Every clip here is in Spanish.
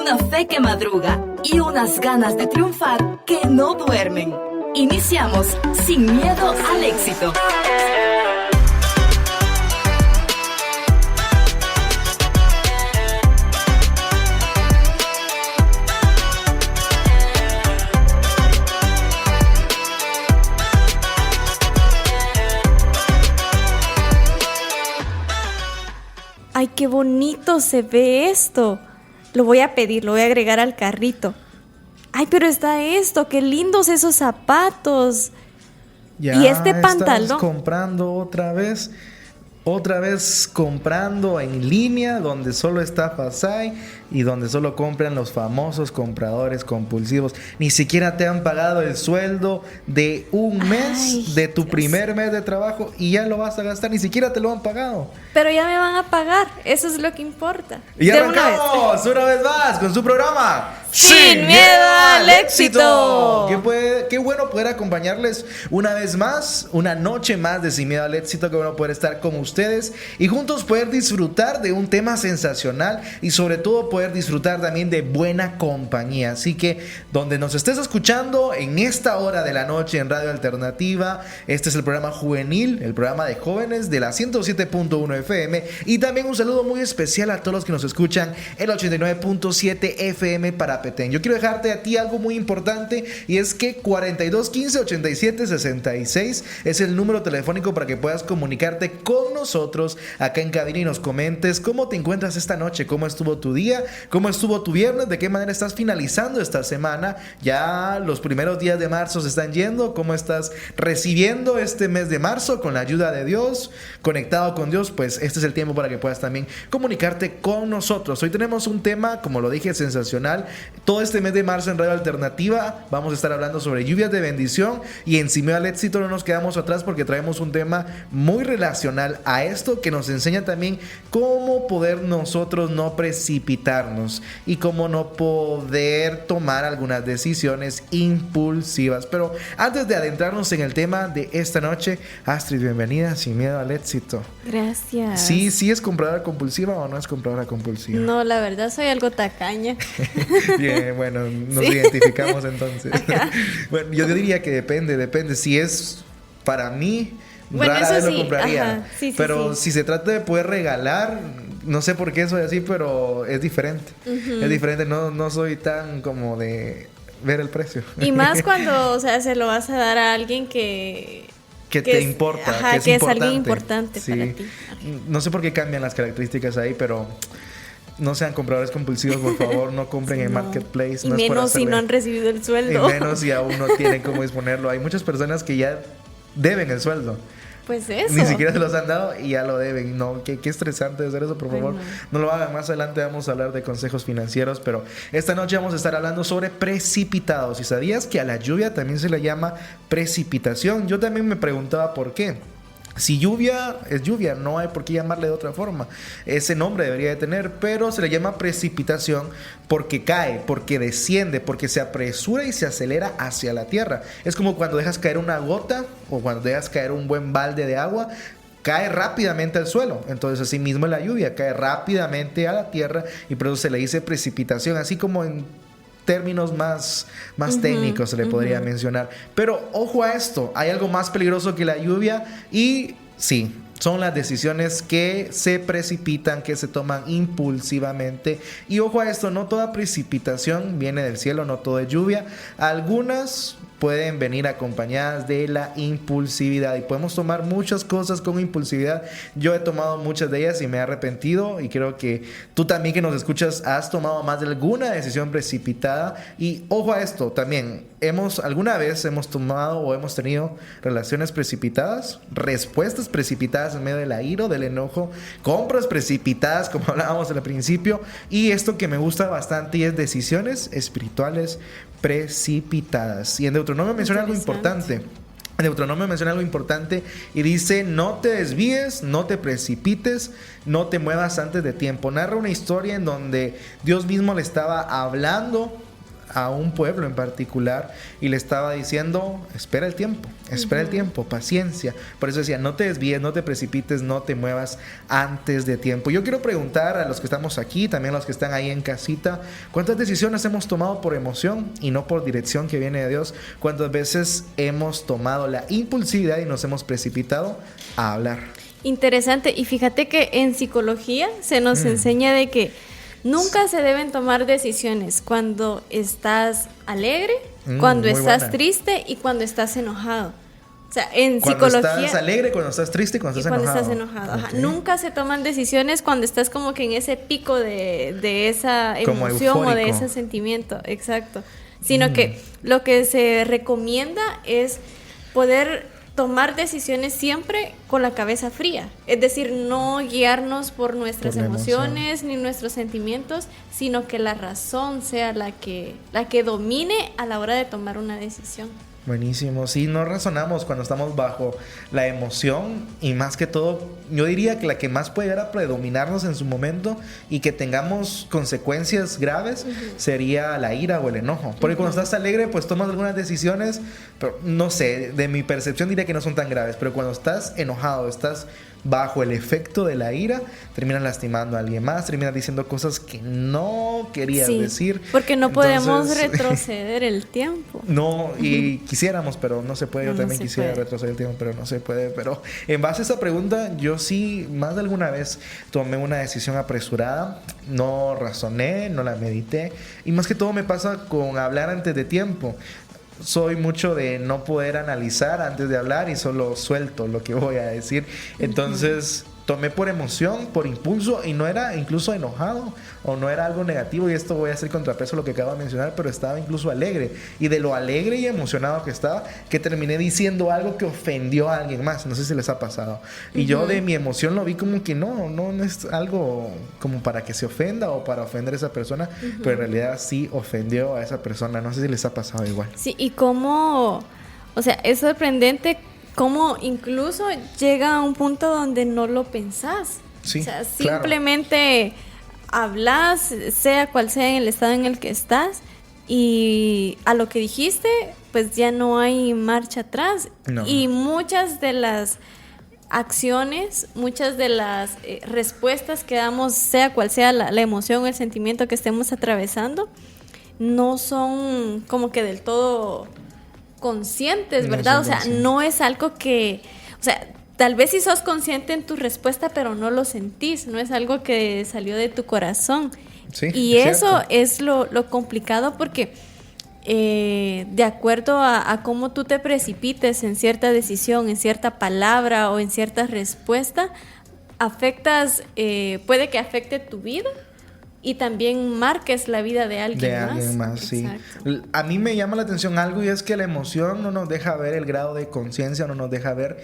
una fe que madruga y unas ganas de triunfar que no duermen. Iniciamos Sin Miedo al Éxito. ¡Ay, qué bonito se ve esto! Lo voy a pedir, lo voy a agregar al carrito. ¡Ay, pero está esto! ¡Qué lindos esos zapatos! Ya y este pantalón. Estamos comprando otra vez comprando en línea, donde solo estafas hay y donde solo compran los famosos compradores compulsivos. Ni siquiera te han pagado el sueldo de un mes, de tu primer mes de trabajo, y ya lo vas a gastar. Ni siquiera te lo han pagado. Pero ya me van a pagar, eso es lo que importa. Y arrancamos una vez más con su programa Sin Miedo al Éxito. Qué bueno poder acompañarles una vez más, una noche más de Sin Miedo al Éxito. Qué bueno poder estar con ustedes y juntos poder disfrutar de un tema sensacional y sobre todo poder disfrutar también de buena compañía. Así que donde nos estés escuchando en esta hora de la noche en Radio Alternativa, este es el programa juvenil, el programa de jóvenes de la 107.1 FM, y también un saludo muy especial a todos los que nos escuchan en el 89.7 FM para Petén. Yo quiero dejarte a ti algo muy importante, y es que 4215 87 66 es el número telefónico para que puedas comunicarte con nosotros acá en cabina y nos comentes cómo te encuentras esta noche, cómo estuvo tu día, cómo estuvo tu viernes, de qué manera estás finalizando esta semana. Ya los primeros días de marzo se están yendo. ¿Cómo estás recibiendo este mes de marzo con la ayuda de Dios? Conectado con Dios, pues este es el tiempo para que puedas también comunicarte con nosotros. Hoy tenemos un tema, como lo dije, sensacional. Todo este mes de marzo en Radio Alternativa vamos a estar hablando sobre lluvias de bendición, y en Sin Miedo al Éxito no nos quedamos atrás porque traemos un tema muy relacional a esto, que nos enseña también cómo poder nosotros no precipitarnos y cómo no poder tomar algunas decisiones impulsivas. Pero antes de adentrarnos en el tema de esta noche, Astrid, bienvenida a Sin Miedo al Éxito. Gracias. ¿Sí es compradora compulsiva o no es compradora compulsiva? No, la verdad soy algo tacaña. Bien, bueno, nos identificamos entonces. Bueno, yo diría que depende. Si es para mí, bueno, rara vez sí. lo compraría. Ajá, sí, pero sí. Si se trata de poder regalar, no sé por qué soy así, pero es diferente. Uh-huh. Es diferente, no soy tan como de ver el precio. Y más cuando, o sea, se lo vas a dar a alguien que te importa, ajá, que es alguien importante sí. para ti. No sé por qué cambian las características ahí, pero no sean compradores compulsivos, por favor. No compren en Marketplace. Y menos si no han recibido el sueldo. Y menos si aún no tienen cómo disponerlo. Hay muchas personas que ya deben el sueldo. Pues eso. Ni siquiera se los han dado y ya lo deben. No, qué estresante hacer eso, por favor. No lo hagan. Más adelante vamos a hablar de consejos financieros, pero esta noche vamos a estar hablando sobre precipitados. ¿Y sabías que a la lluvia también se le llama precipitación? Yo también me preguntaba por qué. Si lluvia es lluvia, no hay por qué llamarle de otra forma. Ese nombre debería de tener, pero se le llama precipitación porque cae, porque desciende, porque se apresura y se acelera hacia la tierra. Es como cuando dejas caer una gota o cuando dejas caer un buen balde de agua. Cae rápidamente al suelo. Entonces así mismo la lluvia cae rápidamente a la tierra, y por eso se le dice precipitación, así como en términos más técnicos se le podría mencionar. Pero ojo a esto, hay algo más peligroso que la lluvia, y sí, son las decisiones que se precipitan, que se toman impulsivamente. Y ojo a esto, no toda precipitación viene del cielo, no todo es lluvia. Algunas pueden venir acompañadas de la impulsividad, y podemos tomar muchas cosas con impulsividad. Yo he tomado muchas de ellas y me he arrepentido, y creo que tú también, que nos escuchas, has tomado más de alguna decisión precipitada. Y ojo a esto también, alguna vez hemos tomado o hemos tenido relaciones precipitadas, respuestas precipitadas en medio de la ira o del enojo, compras precipitadas como hablábamos al principio, y esto que me gusta bastante, y es decisiones espirituales precipitadas. Y en Deuteronomio menciona algo importante. Y dice: no te desvíes, no te precipites, no te muevas antes de tiempo. Narra una historia en donde Dios mismo le estaba hablando a un pueblo en particular y le estaba diciendo, espera el tiempo, paciencia. Por eso decía, no te desvíes, no te precipites, no te muevas antes de tiempo. Yo quiero preguntar a los que estamos aquí, también a los que están ahí en casita, ¿cuántas decisiones hemos tomado por emoción y no por dirección que viene de Dios? ¿Cuántas veces hemos tomado la impulsividad y nos hemos precipitado a hablar? Interesante. Y fíjate que en psicología se nos enseña de que nunca se deben tomar decisiones cuando estás alegre, cuando estás triste y cuando estás enojado. O sea, en psicología... Cuando estás alegre, cuando estás triste y cuando estás enojado. Ajá. Nunca se toman decisiones cuando estás como que en ese pico de esa emoción o de ese sentimiento. Exacto. Sino que lo que se recomienda es poder tomar decisiones siempre con la cabeza fría. Es decir, no guiarnos por nuestras emociones ni nuestros sentimientos, sino que la razón sea la que domine a la hora de tomar una decisión. Buenísimo, sí, no razonamos cuando estamos bajo la emoción y más que todo, yo diría que la que más puede llegar a predominarnos en su momento y que tengamos consecuencias graves sería la ira o el enojo. Porque cuando estás alegre, pues tomas algunas decisiones, pero no sé, de mi percepción diría que no son tan graves, pero cuando estás enojado, estás bajo el efecto de la ira, terminas lastimando a alguien más, terminas diciendo cosas que no querías decir. Porque no podemos retroceder el tiempo. No, y quisiéramos, pero no se puede. Yo también quisiera retroceder el tiempo, pero no se puede. Pero en base a esa pregunta, yo sí, más de alguna vez tomé una decisión apresurada, no razoné, no la medité, y más que todo me pasa con hablar antes de tiempo. Soy mucho de no poder analizar antes de hablar y solo suelto lo que voy a decir. Entonces tomé por emoción, por impulso, y no era incluso enojado o no era algo negativo, y esto voy a hacer contrapeso a lo que acabo de mencionar, pero estaba incluso alegre, y de lo alegre y emocionado que estaba, que terminé diciendo algo que ofendió a alguien más. No sé si les ha pasado. Y yo de mi emoción lo vi como que no es algo como para que se ofenda o para ofender a esa persona, pero en realidad sí ofendió a esa persona. No sé si les ha pasado igual. Sí, y cómo, o sea, es sorprendente cómo incluso llega a un punto donde no lo pensás. Sí, o sea, simplemente hablas, sea cual sea en el estado en el que estás, y a lo que dijiste, pues ya no hay marcha atrás. No. Y muchas de las acciones, muchas de las respuestas que damos, sea cual sea la emoción o el sentimiento que estemos atravesando, no son como que del todo conscientes, ¿verdad? O sea, no es algo que, o sea, tal vez sí sos consciente en tu respuesta, pero no lo sentís, no es algo que salió de tu corazón. Sí, y eso es lo complicado, porque de acuerdo a cómo tú te precipites en cierta decisión, en cierta palabra o en cierta respuesta, puede que afecte tu vida y también marques la vida de alguien más. Sí. A mí me llama la atención algo, y es que la emoción no nos deja ver el grado de conciencia, no nos deja ver,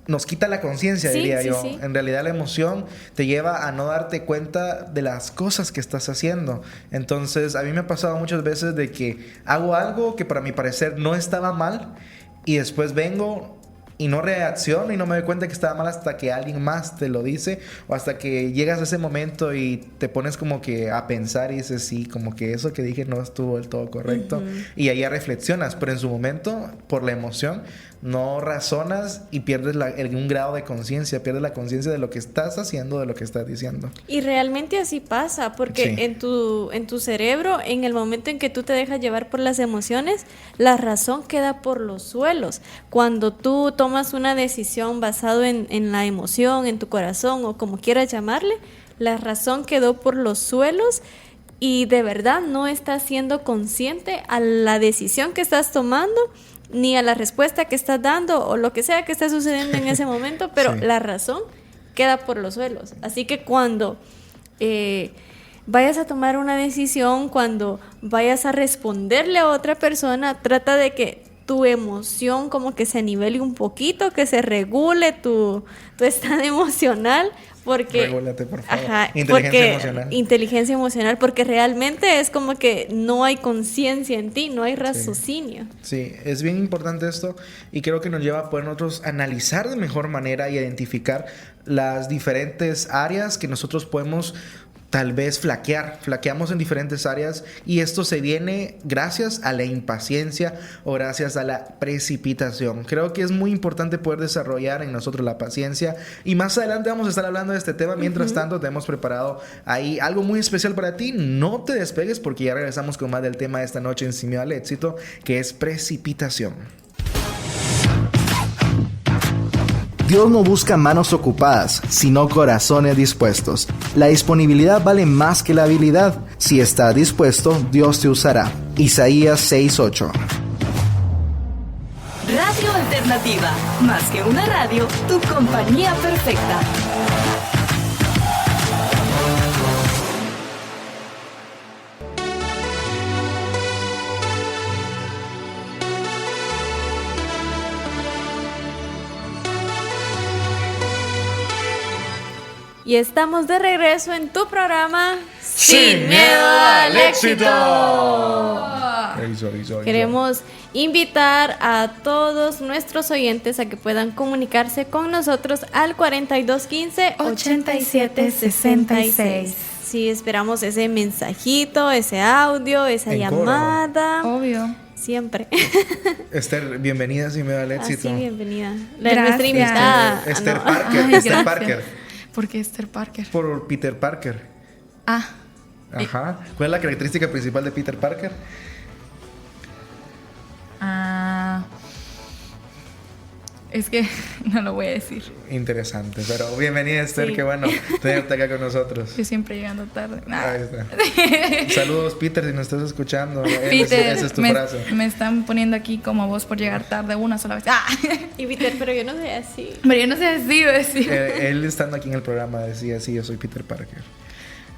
nos quita la conciencia, diría yo. Sí. En realidad la emoción te lleva a no darte cuenta de las cosas que estás haciendo. Entonces a mí me ha pasado muchas veces de que hago algo que para mi parecer no estaba mal, y después vengo y no reacciono y no me doy cuenta que estaba mal hasta que alguien más te lo dice, o hasta que llegas a ese momento y te pones como que a pensar y dices, sí, como que eso que dije no estuvo del todo correcto. Y ahí ya reflexionas, pero en su momento, por la emoción, no razonas y pierdes un grado de conciencia, pierdes la conciencia de lo que estás haciendo, de lo que estás diciendo. Y realmente así pasa, porque en tu cerebro, en el momento en que tú te dejas llevar por las emociones, la razón queda por los suelos. Cuando tú tomas una decisión basado en la emoción, en tu corazón o como quieras llamarle, la razón quedó por los suelos y de verdad no estás siendo consciente a la decisión que estás tomando, ni a la respuesta que estás dando o lo que sea que está sucediendo en ese momento, pero la razón queda por los suelos. Así que cuando vayas a tomar una decisión, cuando vayas a responderle a otra persona, trata de que tu emoción como que se nivele un poquito, que se regule tu estado emocional, porque regúlate, por favor. Inteligencia emocional, porque realmente es como que no hay conciencia en ti, no hay raciocinio. Sí, es bien importante esto, y creo que nos lleva a poder nosotros analizar de mejor manera y identificar las diferentes áreas que nosotros podemos tal vez flaqueamos en diferentes áreas y esto se viene gracias a la impaciencia o gracias a la precipitación. Creo que es muy importante poder desarrollar en nosotros la paciencia y más adelante vamos a estar hablando de este tema. Mientras tanto, te hemos preparado ahí algo muy especial para ti. No te despegues porque ya regresamos con más del tema de esta noche en Sin Miedo al Éxito, que es precipitación. Dios no busca manos ocupadas, sino corazones dispuestos. La disponibilidad vale más que la habilidad. Si estás dispuesto, Dios te usará. Isaías 6:8. Radio Alternativa, más que una radio, tu compañía perfecta. Y estamos de regreso en tu programa Sin Miedo al Éxito. Queremos invitar a todos nuestros oyentes a que puedan comunicarse con nosotros al 4215-8766. Sí, esperamos ese mensajito, ese audio, esa llamada. Obvio. Siempre. Esther, bienvenida a Sin Miedo al Éxito. Sí, bienvenida. Gracias. Nuestra invitada. Esther no. Parker. Ay, Esther gracias. Parker. ¿Por qué Esther Parker? Por Peter Parker. Ah, Ajá. ¿Cuál es la característica principal de Peter Parker? es que no lo voy a decir. Interesante, pero bienvenida Esther, Sí. qué bueno tenerte acá con nosotros. Yo siempre llegando tarde. Ahí está. Saludos Peter, si nos estás escuchando. Peter, Esa es tu me, frase. me están poniendo aquí como vos por llegar tarde una sola vez. Ah. Y Peter, pero yo no soy así. Pero yo no sé así, iba a decir. Él estando aquí en el programa decía, sí, yo soy Peter Parker.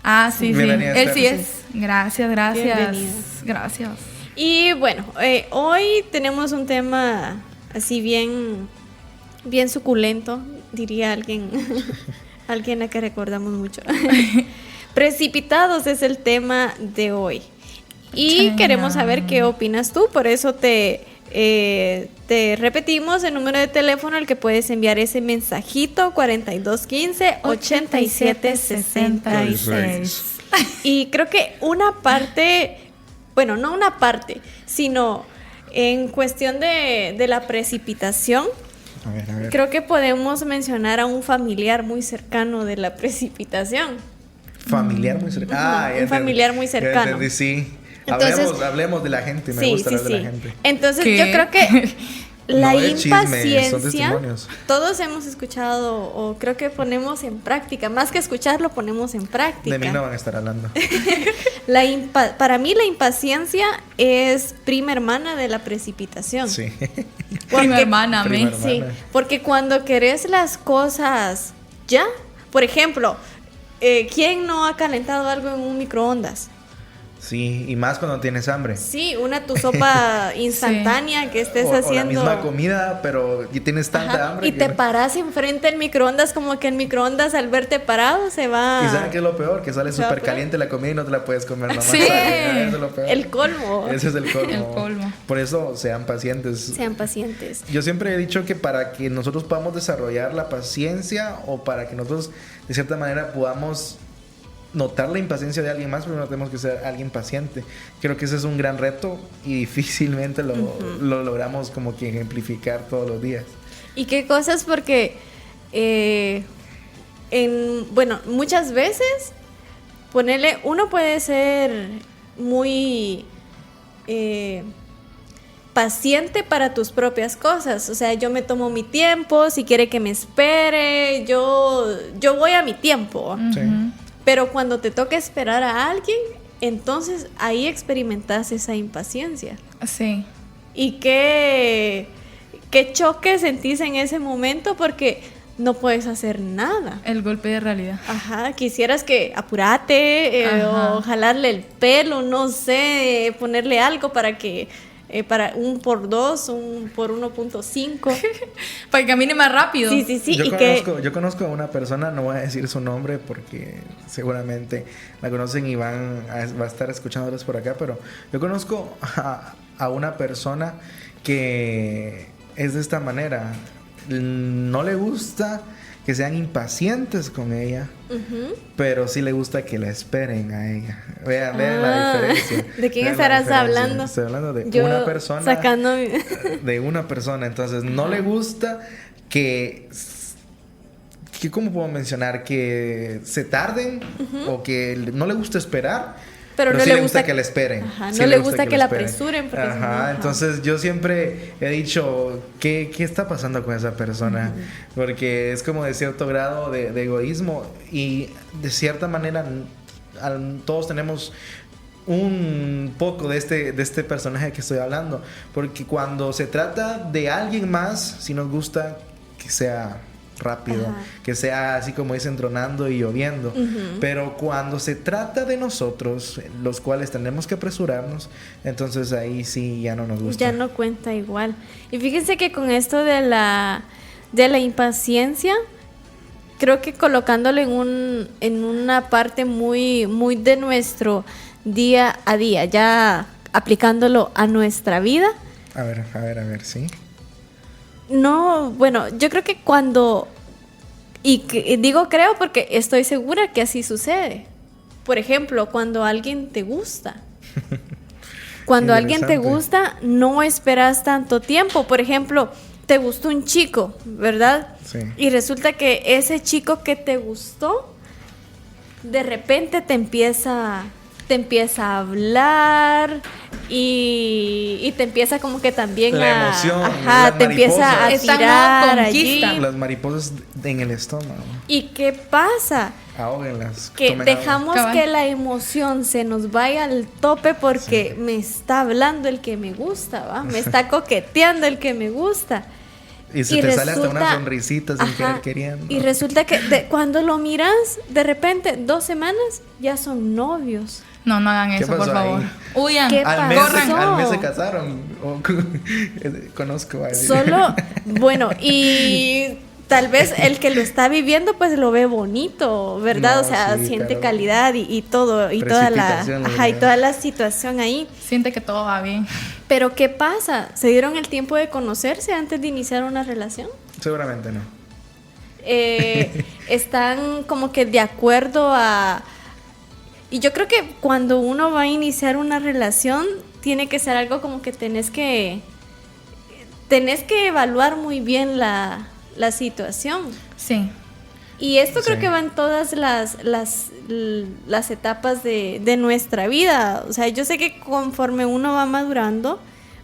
Ah, sí, sí. Bienvenida, Él sí Esther. es. Gracias, gracias. Bienvenida. Gracias. Y bueno, hoy tenemos un tema así bien suculento, diría alguien, alguien a que recordamos mucho. Precipitados es el tema de hoy. Y Chan. queremos saber qué opinas tú, por eso te repetimos el número de teléfono al que puedes enviar ese mensajito, 4215-8766. Y creo que una parte, bueno, no una parte, sino en cuestión de la precipitación, A ver. creo que podemos mencionar a un familiar muy cercano de la precipitación. Familiar muy cercano. Ajá, Ya un entendí. familiar muy Ya cercano. entendí, sí. Entonces- Hablemos de la gente, me Sí, gusta sí, hablar de sí. la gente. Entonces ¿Qué? yo creo que la No es chisme, son impaciencia, testimonios. todos hemos escuchado o creo que ponemos en práctica, más que escucharlo ponemos en práctica. De mí no van a estar hablando. Para mí la impaciencia es prima hermana de la precipitación. Sí. Prima hermana, Prima me. hermana. Sí, porque cuando querés las cosas ya, por ejemplo, ¿quién no ha calentado algo en un microondas? Sí, y más cuando tienes hambre. Sí, tu sopa instantánea que estés o la haciendo. misma comida, pero y tienes tanta Ajá, hambre. y te paras enfrente del microondas, como que el microondas al verte parado se va. ¿Y saben qué es lo peor? Que sale Se va súper a caliente la comida y no te la puedes comer nomás. Sí. Eso es lo peor. El colmo. Ese es el colmo. El colmo. Por eso sean pacientes. Sean pacientes. Yo siempre he dicho que para que nosotros podamos desarrollar la paciencia o para que nosotros de cierta manera podamos notar la impaciencia de alguien más, primero tenemos que ser alguien paciente. Creo que ese es un gran reto y difícilmente lo logramos como que ejemplificar todos los días. ¿Y qué cosas? Porque, bueno, muchas veces, uno puede ser muy paciente para tus propias cosas. O sea, yo me tomo mi tiempo, si quiere que me espere, yo voy a mi tiempo. Sí. Pero cuando te toca esperar a alguien, entonces ahí experimentas esa impaciencia. Sí. ¿Y qué choque sentís en ese momento? Porque no puedes hacer nada. El golpe de realidad. Ajá, quisieras que apurate Ajá. o jalarle el pelo, no sé, ponerle algo para que para un por 2, un por 1.5. Para que camine más rápido. Sí, sí, sí. Yo conozco a una persona, no voy a decir su nombre porque seguramente la conocen y va a estar escuchándolos por acá, pero yo conozco a una persona que es de esta manera. No le gusta que sean impacientes con ella, pero sí le gusta que la esperen a ella. Vean la diferencia. ¿De quién estarás hablando? Estoy hablando de Yo una persona. Sacando De una persona. Entonces, no le gusta que ¿cómo puedo mencionar? Que se tarden o que no le gusta esperar. Pero no sí le gusta que la esperen. Ajá, sí no le gusta que la apresuren. Ajá, entonces yo siempre he dicho, ¿qué está pasando con esa persona? Porque es como de cierto grado de egoísmo y de cierta manera todos tenemos un poco de este personaje que estoy hablando. Porque cuando se trata de alguien más, sí nos gusta que sea rápido, que sea así como dicen, tronando y lloviendo. Pero cuando se trata de nosotros, los cuales tenemos que apresurarnos, entonces ahí sí ya no nos gusta. Ya no cuenta igual. Y fíjense que con esto de la impaciencia, creo que colocándolo en una parte muy, muy de nuestro día a día, ya aplicándolo a nuestra vida. A ver, sí. No, bueno, yo creo que digo creo porque estoy segura que así sucede. Por ejemplo, cuando alguien te gusta. Cuando alguien te gusta, no esperas tanto tiempo. Por ejemplo, te gustó un chico, ¿verdad? Sí. Y resulta que ese chico que te gustó, de repente te empieza a hablar y te empieza como que también la emoción, te empieza a tirar allí. Las mariposas en el estómago. ¿Y qué pasa? Ahóguenlas. Que dejamos que la emoción se nos vaya al tope porque me está hablando el que me gusta, ¿va? Me está coqueteando el que me gusta. Y se te sale hasta una sonrisita sin querer queriendo. Y resulta que cuando lo miras, de repente, 2 semanas, ya son novios. No hagan eso, por favor. Huyan. Al mes se casaron. Conozco a él. Solo, bueno, y tal vez el que lo está viviendo, pues lo ve bonito, ¿verdad? No, o sea, sí, siente claro. calidad y todo, y toda la situación ahí. Siente que todo va bien. Pero ¿qué pasa? ¿Se dieron el tiempo de conocerse antes de iniciar una relación? Seguramente no. Están como que de acuerdo a... Y yo creo que cuando uno va a iniciar una relación, tiene que ser algo como que tenés que evaluar muy bien la situación. Sí. Y esto creo que va en todas las etapas de nuestra vida. O sea, yo sé que conforme uno va madurando,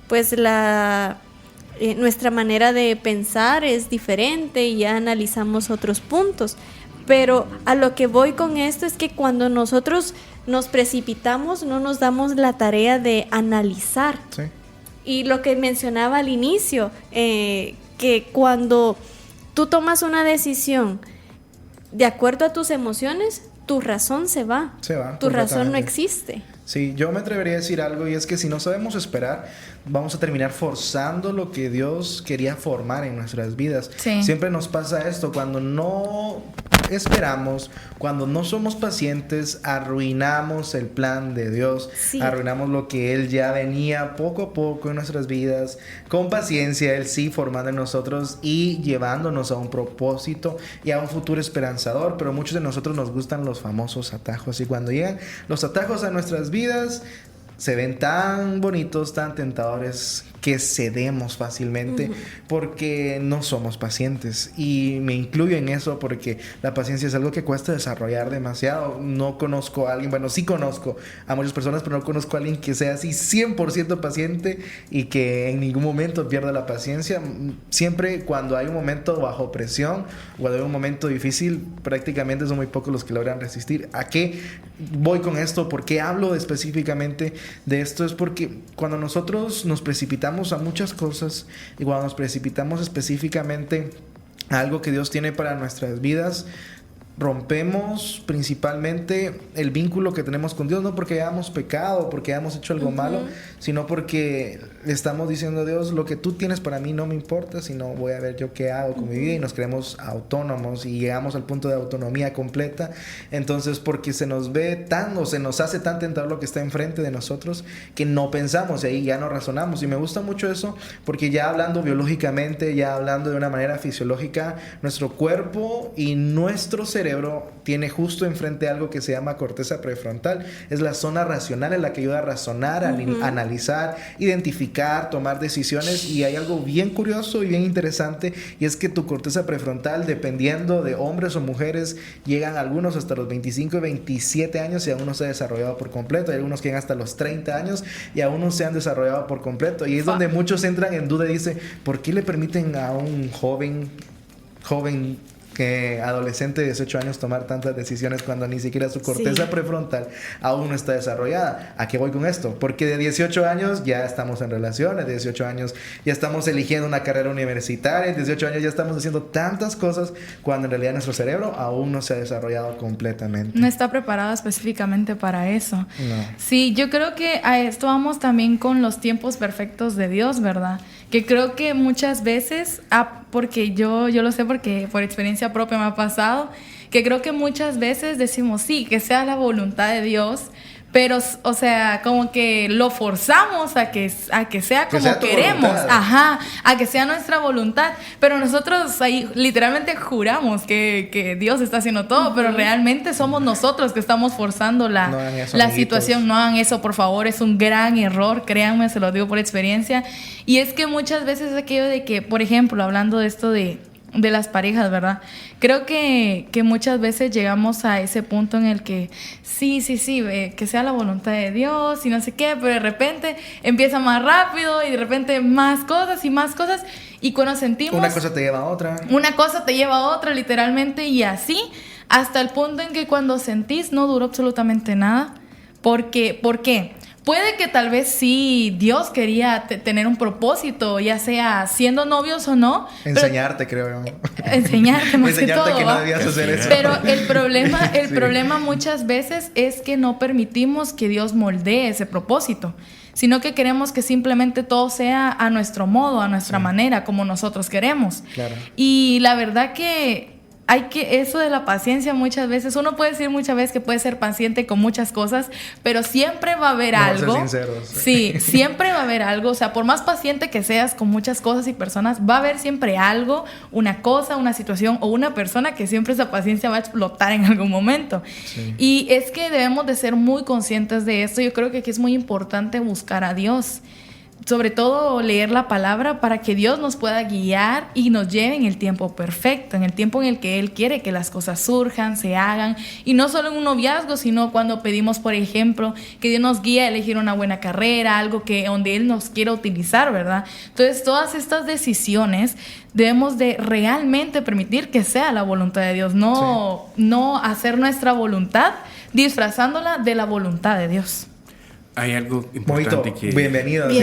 pues nuestra manera de pensar es diferente y ya analizamos otros puntos. Pero a lo que voy con esto es que cuando nosotros nos precipitamos, no nos damos la tarea de analizar. Sí. Y lo que mencionaba al inicio, que cuando tú tomas una decisión de acuerdo a tus emociones, tu razón se va. Tu razón no existe. Sí, yo me atrevería a decir algo, y es que si no sabemos esperar, vamos a terminar forzando lo que Dios quería formar en nuestras vidas. Sí. Siempre nos pasa esto, cuando no esperamos, cuando no somos pacientes, arruinamos el plan de Dios, arruinamos lo que Él ya venía poco a poco en nuestras vidas, con paciencia, Él sí formando en nosotros y llevándonos a un propósito y a un futuro esperanzador. Pero muchos de nosotros nos gustan los famosos atajos, y cuando llegan los atajos a nuestras vidas, se ven tan bonitos, tan tentadores, que cedemos fácilmente porque no somos pacientes. Y me incluyo en eso porque la paciencia es algo que cuesta desarrollar demasiado. No conozco a alguien, bueno, sí conozco a muchas personas, pero no conozco a alguien que sea así 100% paciente y que en ningún momento pierda la paciencia. Siempre cuando hay un momento bajo presión, cuando hay un momento difícil, prácticamente son muy pocos los que logran resistir. ¿A qué voy con esto? ¿Por qué hablo específicamente de esto? Es porque cuando nosotros nos precipitamos a muchas cosas y cuando nos precipitamos específicamente a algo que Dios tiene para nuestras vidas, rompemos principalmente el vínculo que tenemos con Dios, no porque hayamos pecado, porque hayamos hecho algo malo, sino porque le estamos diciendo a Dios, lo que tú tienes para mí no me importa, sino voy a ver yo qué hago con mi vida, y nos creemos autónomos y llegamos al punto de autonomía completa. Entonces, porque se nos ve tan, o se nos hace tan tentador lo que está enfrente de nosotros, que no pensamos y ahí ya no razonamos. Y me gusta mucho eso, porque ya hablando biológicamente, ya hablando de una manera fisiológica, nuestro cuerpo y nuestro cerebro tiene justo enfrente algo que se llama corteza prefrontal. Es la zona racional en la que ayuda a razonar, a analizar, identificar, tomar decisiones. Y hay algo bien curioso y bien interesante, y es que tu corteza prefrontal, dependiendo de hombres o mujeres, llegan algunos hasta los 25 y 27 años y aún no se ha desarrollado por completo. Hay algunos que llegan hasta los 30 años y aún no se han desarrollado por completo. Y es donde muchos entran en duda y dicen, ¿por qué le permiten a un joven que adolescente de 18 años tomar tantas decisiones cuando ni siquiera su corteza prefrontal aún no está desarrollada? ¿A qué voy con esto? Porque de 18 años ya estamos en relaciones, de 18 años ya estamos eligiendo una carrera universitaria, de 18 años ya estamos haciendo tantas cosas, cuando en realidad nuestro cerebro aún no se ha desarrollado completamente. No está preparado específicamente para eso. No. Sí, yo creo que a esto vamos también con los tiempos perfectos de Dios, ¿verdad? Que creo que muchas veces, porque yo lo sé porque por experiencia propia me ha pasado, que creo que muchas veces decimos sí, que sea la voluntad de Dios, pero, o sea, como que lo forzamos a que sea como sea queremos, a que sea nuestra voluntad, pero nosotros ahí literalmente juramos que Dios está haciendo todo, pero realmente somos nosotros que estamos forzando la situación. No hagan eso, por favor, es un gran error, créanme, se lo digo por experiencia. Y es que muchas veces es aquello de que, por ejemplo, hablando de esto de las parejas, ¿verdad? Creo que muchas veces llegamos a ese punto en el que sí, que sea la voluntad de Dios y no sé qué, pero de repente empieza más rápido y de repente más cosas y cuando sentimos... Una cosa te lleva a otra. Una cosa te lleva a otra, literalmente, y así hasta el punto en que cuando sentís no duró absolutamente nada. ¿Por qué? Puede que tal vez sí Dios quería tener un propósito, ya sea siendo novios o no. Enseñarte, creo yo. Enseñarte más que todo. Que no debías hacer eso. Pero el problema muchas veces es que no permitimos que Dios moldee ese propósito, sino que queremos que simplemente todo sea a nuestro modo, a nuestra manera, como nosotros queremos. Claro. Y la verdad que eso de la paciencia muchas veces, uno puede decir muchas veces que puede ser paciente con muchas cosas, pero siempre va a haber algo. Ser sinceros. Sí, siempre va a haber algo. O sea, por más paciente que seas con muchas cosas y personas, va a haber siempre algo, una cosa, una situación o una persona que siempre esa paciencia va a explotar en algún momento. Sí. Y es que debemos de ser muy conscientes de esto. Yo creo que aquí es muy importante buscar a Dios. Sobre todo leer la palabra para que Dios nos pueda guiar y nos lleve en el tiempo perfecto, en el tiempo en el que Él quiere que las cosas surjan, se hagan, y no solo en un noviazgo, sino cuando pedimos, por ejemplo, que Dios nos guíe a elegir una buena carrera, algo donde Él nos quiera utilizar, ¿verdad? Entonces, todas estas decisiones debemos de realmente permitir que sea la voluntad de Dios, no hacer nuestra voluntad disfrazándola de la voluntad de Dios. Hay algo importante que... Bienvenido. Acá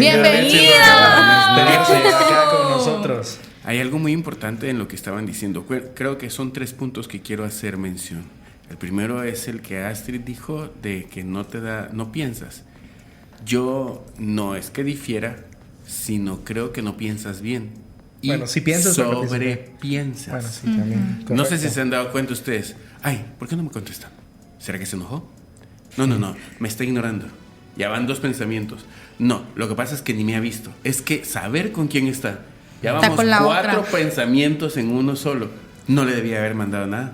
con nosotros. Hay algo muy importante en lo que estaban diciendo. Creo que son 3 puntos que quiero hacer mención. El primero es el que Astrid dijo de que no piensas. Yo no es que difiera, sino creo que no piensas bien. Y bueno, si piensas, sobrepiensas. Bueno, sí, también. No sé si se han dado cuenta ustedes. Ay, ¿por qué no me contestan? ¿Será que se enojó? No, me está ignorando. Ya van 2 pensamientos. No, lo que pasa es que ni me ha visto. Es que saber con quién está. Ya vamos 4 pensamientos en uno solo. No le debía haber mandado nada.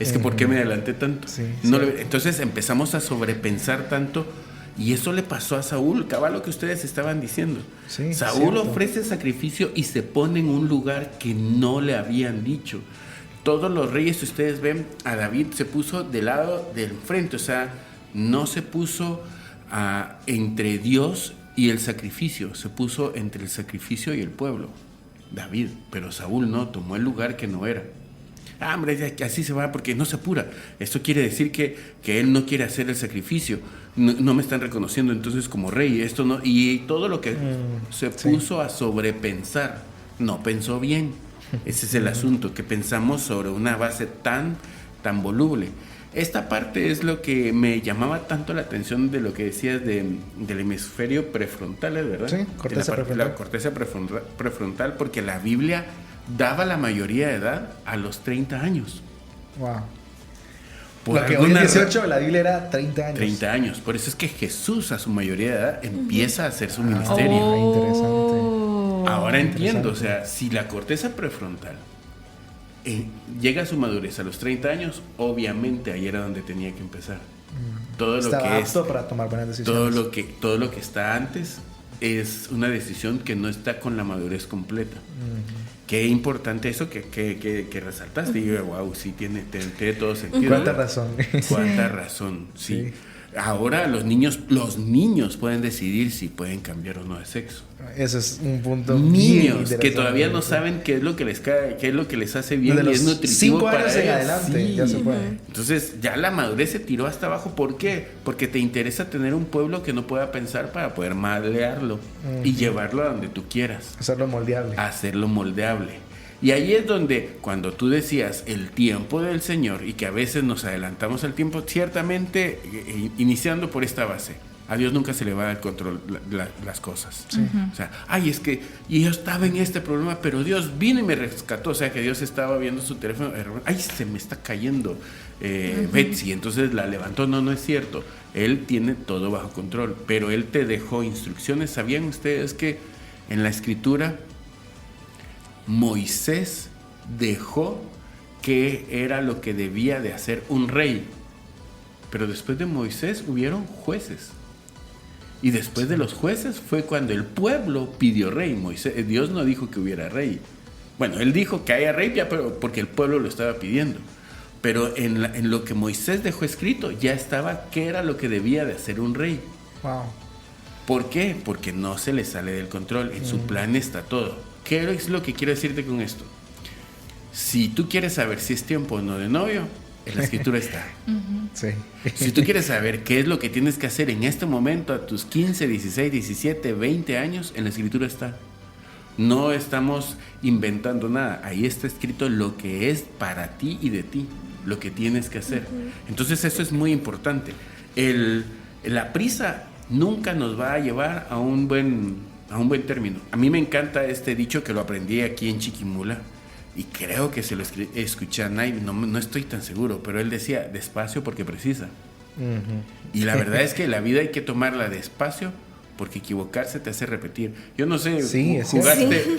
Es que ¿por qué me adelanté tanto? Sí. Entonces empezamos a sobrepensar tanto. Y eso le pasó a Saúl, cabal, lo que ustedes estaban diciendo. Sí, Saúl ofrece sacrificio y se pone en un lugar que no le habían dicho. Todos los reyes, si ustedes ven, a David se puso del lado del frente. O sea, no se puso entre Dios y el sacrificio, se puso entre el sacrificio y el pueblo, David, pero Saúl no, tomó el lugar que no era. Hombre, así se va porque no se apura. Esto quiere decir que él no quiere hacer el sacrificio, no me están reconociendo entonces como rey, esto no, y todo lo que se puso a sobrepensar, no pensó bien. Ese es el asunto, que pensamos sobre una base tan tan voluble. Esta parte es lo que me llamaba tanto la atención de lo que decías del hemisferio prefrontal, ¿verdad? Sí, corteza prefrontal. La corteza prefrontal, porque la Biblia daba la mayoría de edad a los 30 años. Wow. Por lo que hoy es 18, la Biblia era 30 años. 30 años. Por eso es que Jesús a su mayoría de edad empieza a hacer su ministerio. Interesante. Ahora entiendo, o sea, si la corteza prefrontal llega a su madurez a los 30 años, obviamente ahí era donde tenía que empezar. Todo lo Estaba que apto para tomar buenas decisiones. todo lo que está antes es una decisión que no está con la madurez completa. Qué importante eso que resaltaste. Y yo, wow, sí, tiene todo sentido. ¿Cuánta razón? Cuánta razón, sí. Ahora los niños pueden decidir si pueden cambiar o no de sexo. Ese es un punto. Niños que todavía no saben qué es lo que les cae, qué es lo que les hace bien y es nutritivo 5 años para en ellos. adelante, ya se puede. Entonces ya la madurez se tiró hasta abajo. ¿Por qué? Porque te interesa tener un pueblo que no pueda pensar para poder madrearlo y llevarlo a donde tú quieras. Hacerlo moldeable. Y ahí es donde, cuando tú decías el tiempo del Señor y que a veces nos adelantamos al tiempo, ciertamente, iniciando por esta base, a Dios nunca se le va a dar control las cosas. Sí. O sea, es que yo estaba en este problema, pero Dios vino y me rescató. O sea, que Dios estaba viendo su teléfono, se me está cayendo Betsy, entonces la levantó. No es cierto. Él tiene todo bajo control, pero Él te dejó instrucciones. ¿Sabían ustedes que en la Escritura Moisés dejó que era lo que debía de hacer un rey? Pero después de Moisés hubieron jueces. Y después de los jueces fue cuando el pueblo pidió rey. Dios no dijo que hubiera rey. Bueno, Él dijo que haya rey, pero porque el pueblo lo estaba pidiendo. Pero en lo que Moisés dejó escrito ya estaba qué era lo que debía de hacer un rey. Wow. ¿Por qué? Porque no se le sale del control. En su plan está todo. ¿Qué es lo que quiero decirte con esto? Si tú quieres saber si es tiempo o no de novio, en la Escritura está. Sí. Si tú quieres saber qué es lo que tienes que hacer en este momento a tus 15, 16, 17, 20 años, en la Escritura está. No estamos inventando nada. Ahí está escrito lo que es para ti y de ti, lo que tienes que hacer. Entonces eso es muy importante. La prisa nunca nos va a llevar a un buen término. A mí me encanta este dicho que lo aprendí aquí en Chiquimula y creo que se lo escuché a Nay, no estoy tan seguro, pero él decía despacio porque precisa. Y la verdad es que la vida hay que tomarla despacio porque equivocarse te hace repetir. Yo no sé,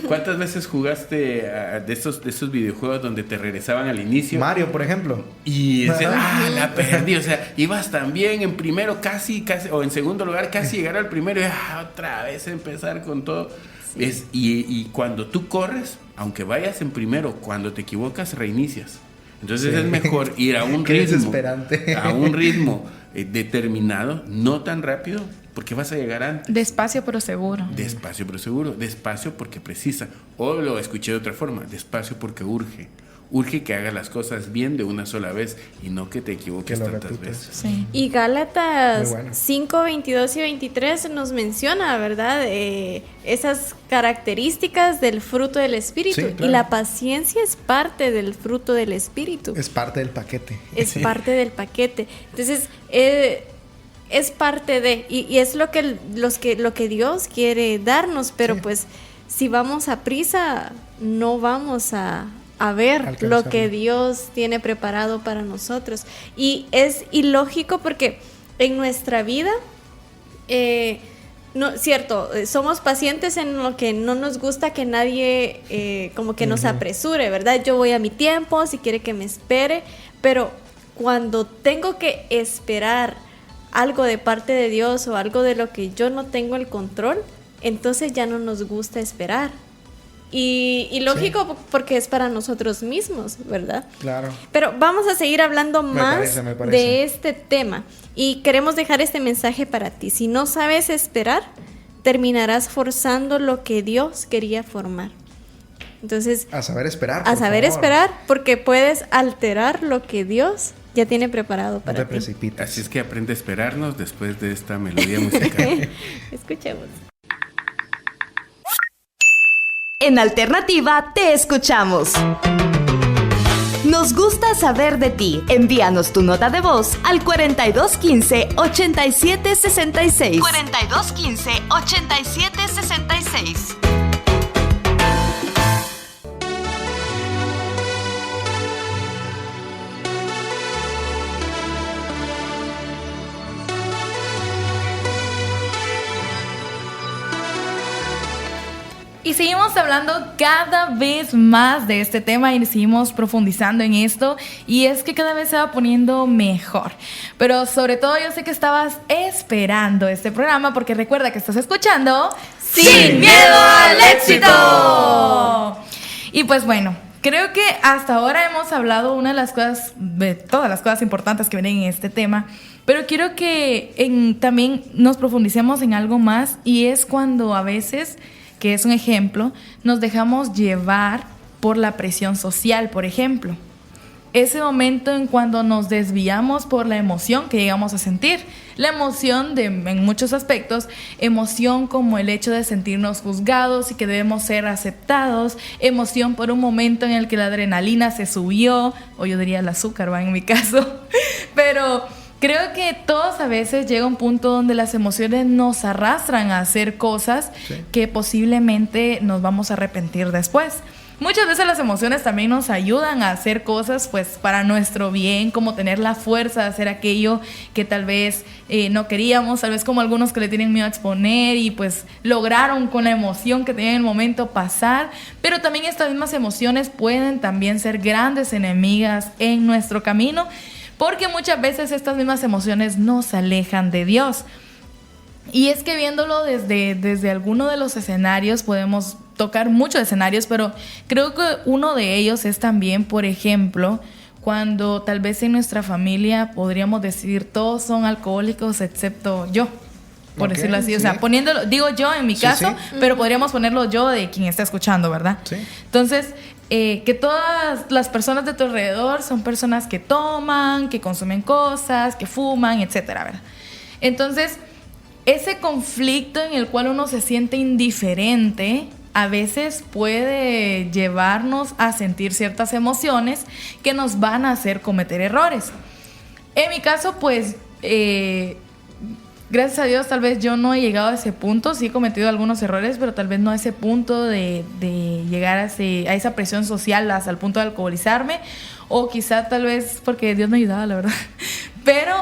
¿cuántas veces jugaste de esos videojuegos donde te regresaban al inicio? Mario, por ejemplo. Y decías, la perdí. O sea, ibas también en primero casi, o en segundo lugar, casi llegar al primero y otra vez empezar con todo. Sí. Y cuando tú corres, aunque vayas en primero, cuando te equivocas, reinicias. Entonces es mejor ir a un ritmo determinado, no tan rápido, porque vas a llegar antes. Despacio pero seguro. Despacio porque precisa. O lo escuché de otra forma, despacio porque urge. Urge que hagas las cosas bien de una sola vez y no que te equivoques tantas veces. Sí. Y Gálatas 5, 22 y 23 nos menciona, ¿verdad? Esas características del fruto del Espíritu. Sí, claro. Y la paciencia es parte del fruto del Espíritu. Es parte del paquete. Es parte del paquete. Entonces, es parte de... Y es lo que Dios quiere darnos, pero pues si vamos a prisa, no vamos a ver lo que Dios tiene preparado para nosotros. Y es ilógico porque en nuestra vida, somos pacientes en lo que no nos gusta que nadie como que nos apresure, ¿verdad? Yo voy a mi tiempo, si quiere que me espere, pero cuando tengo que esperar algo de parte de Dios o algo de lo que yo no tengo el control, entonces ya no nos gusta esperar. Y lógico, porque es para nosotros mismos, ¿verdad? Claro. Pero vamos a seguir hablando más de este tema. Y queremos dejar este mensaje para ti. Si no sabes esperar, terminarás forzando lo que Dios quería formar. Entonces, a saber esperar. Esperar, porque puedes alterar lo que Dios ya tiene preparado para ti. No te precipites. Así es que aprende a esperarnos después de esta melodía musical. Escuchemos. En Alternativa te escuchamos. Nos gusta saber de ti. Envíanos tu nota de voz al 4215-8766. 4215-8766. Y seguimos hablando cada vez más de este tema y seguimos profundizando en esto, y es que cada vez se va poniendo mejor. Pero sobre todo yo sé que estabas esperando este programa porque recuerda que estás escuchando ¡Sin miedo al éxito! Y pues bueno, creo que hasta ahora hemos hablado de todas las cosas importantes que vienen en este tema, pero quiero que también nos profundicemos en algo más, y es cuando a veces, que es un ejemplo, nos dejamos llevar por la presión social, por ejemplo. Ese momento en cuando nos desviamos por la emoción que llegamos a sentir. La emoción en muchos aspectos, emoción como el hecho de sentirnos juzgados y que debemos ser aceptados, emoción por un momento en el que la adrenalina se subió, o yo diría el azúcar, ¿va? En mi caso, pero creo que todos a veces llega un punto donde las emociones nos arrastran a hacer cosas que posiblemente nos vamos a arrepentir después. Muchas veces las emociones también nos ayudan a hacer cosas pues para nuestro bien, como tener la fuerza de hacer aquello que tal vez no queríamos, tal vez como algunos que le tienen miedo a exponer y pues lograron con la emoción que tenían en el momento pasar. Pero también estas mismas emociones pueden también ser grandes enemigas en nuestro camino, porque muchas veces estas mismas emociones nos alejan de Dios. Y es que viéndolo desde alguno de los escenarios, podemos tocar muchos escenarios, pero creo que uno de ellos es también, por ejemplo, cuando tal vez en nuestra familia podríamos decir todos son alcohólicos excepto yo, por decirlo así. Sí. O sea, poniéndolo, digo yo en mi caso, pero podríamos ponerlo yo de quien está escuchando, ¿verdad? Sí. Entonces, que todas las personas de tu alrededor son personas que toman, que consumen cosas, que fuman, etcétera, ¿verdad? Entonces, ese conflicto en el cual uno se siente indiferente a veces puede llevarnos a sentir ciertas emociones que nos van a hacer cometer errores. En mi caso, pues, gracias a Dios, tal vez yo no he llegado a ese punto. Sí he cometido algunos errores, pero tal vez no a ese punto de llegar a esa presión social hasta el punto de alcoholizarme. O quizá tal vez porque Dios me ayudaba, la verdad. Pero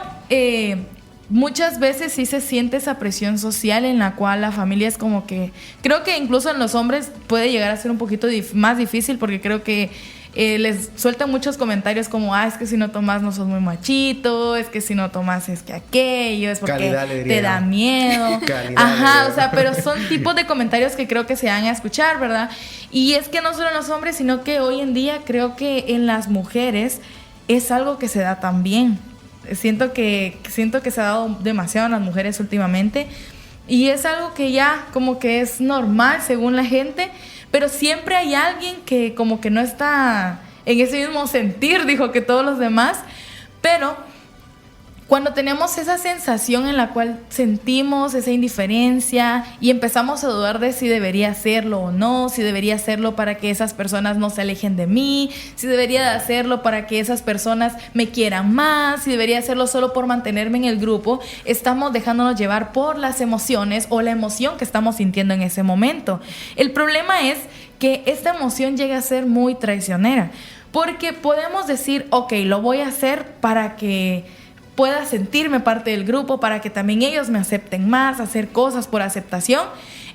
muchas veces sí se siente esa presión social en la cual la familia es como que... Creo que incluso en los hombres puede llegar a ser un poquito más difícil, porque creo que les sueltan muchos comentarios como, es que si no tomas no sos muy machito, es que si no tomas es que aquello, es porque te da miedo. Ajá, o sea, pero son tipos de comentarios que creo que se van a escuchar, ¿verdad? Y es que no solo en los hombres, sino que hoy en día creo que en las mujeres es algo que se da también. Siento que se ha dado demasiado en las mujeres últimamente, y es algo que ya como que es normal según la gente, pero siempre hay alguien que como que no está en ese mismo sentir, dijo, que todos los demás. Pero cuando tenemos esa sensación en la cual sentimos esa indiferencia y empezamos a dudar de si debería hacerlo o no, si debería hacerlo para que esas personas no se alejen de mí, si debería de hacerlo para que esas personas me quieran más, si debería hacerlo solo por mantenerme en el grupo, estamos dejándonos llevar por las emociones o la emoción que estamos sintiendo en ese momento. El problema es que esta emoción llega a ser muy traicionera, porque podemos decir, ok, lo voy a hacer para que pueda sentirme parte del grupo, para que también ellos me acepten más, hacer cosas por aceptación.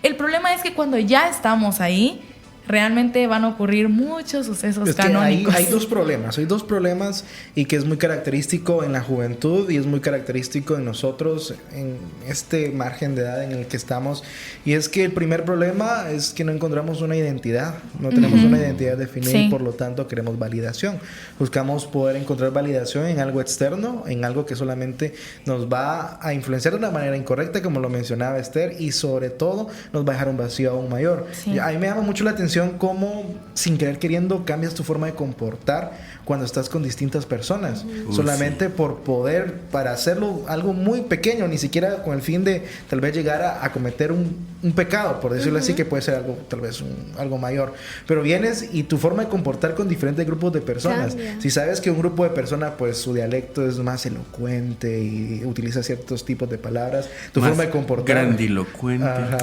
El problema es que cuando ya estamos ahí, realmente van a ocurrir muchos sucesos canónicos. Hay dos problemas y que es muy característico en la juventud y es muy característico en nosotros en este margen de edad en el que estamos, y es que el primer problema es que no encontramos una identidad, no tenemos una identidad definida, y por lo tanto queremos validación. Buscamos poder encontrar validación en algo externo, en algo que solamente nos va a influenciar de una manera incorrecta, como lo mencionaba Esther, y sobre todo nos va a dejar un vacío aún mayor. A mí me llama mucho la atención atención cómo, sin querer queriendo, cambias tu forma de comportar cuando estás con distintas personas. Solamente por poder, para hacerlo algo muy pequeño, ni siquiera con el fin de tal vez llegar a cometer un pecado, por decirlo así, que puede ser algo, tal vez algo mayor. Pero vienes y tu forma de comportar con diferentes grupos de personas. Cambia. Si sabes que un grupo de personas, pues su dialecto es más elocuente y utiliza ciertos tipos de palabras, tu Más forma de comportar... grandilocuente. Ajá,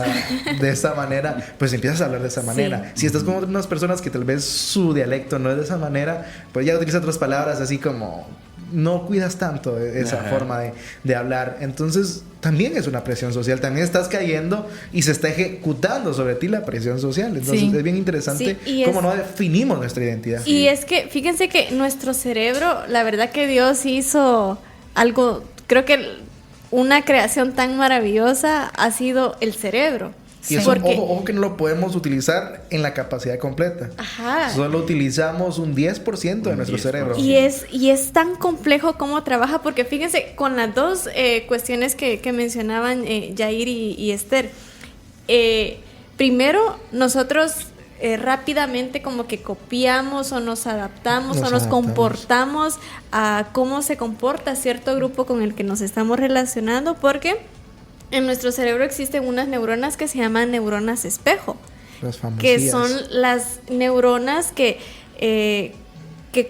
de esa manera, pues empiezas a hablar de esa manera. Si estás con unas personas que tal vez su dialecto no es de esa manera, pues ya utiliza otras palabras así como no cuidas tanto esa forma de hablar. Entonces también es una presión social, también estás cayendo y se está ejecutando sobre ti la presión social. Entonces es bien interesante cómo no definimos nuestra identidad. Y es que fíjense que nuestro cerebro, la verdad que Dios hizo algo, creo que una creación tan maravillosa ha sido el cerebro. Y eso, ojo que no lo podemos utilizar en la capacidad completa. Ajá. Solo utilizamos un 10% de nuestro 10%. Cerebro. Y es tan complejo cómo trabaja, porque fíjense, con las dos cuestiones que mencionaban Yair y Esther. Primero, nosotros rápidamente como que copiamos o nos adaptamos o nos comportamos a cómo se comporta cierto grupo con el que nos estamos relacionando, porque en nuestro cerebro existen unas neuronas que se llaman neuronas espejo, que son las neuronas que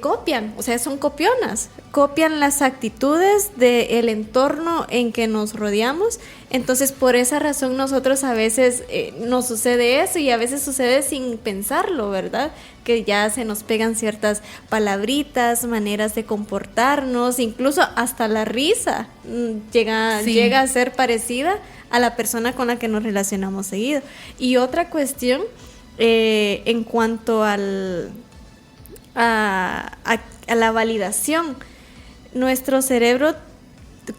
copian, o sea, son copionas, copian las actitudes del entorno en que nos rodeamos. Entonces, por esa razón nosotros a veces nos sucede eso, y a veces sucede sin pensarlo, ¿verdad? Que ya se nos pegan ciertas palabritas, maneras de comportarnos, incluso hasta la risa llega a ser parecida a la persona con la que nos relacionamos seguido. Y otra cuestión en cuanto a la validación, nuestro cerebro,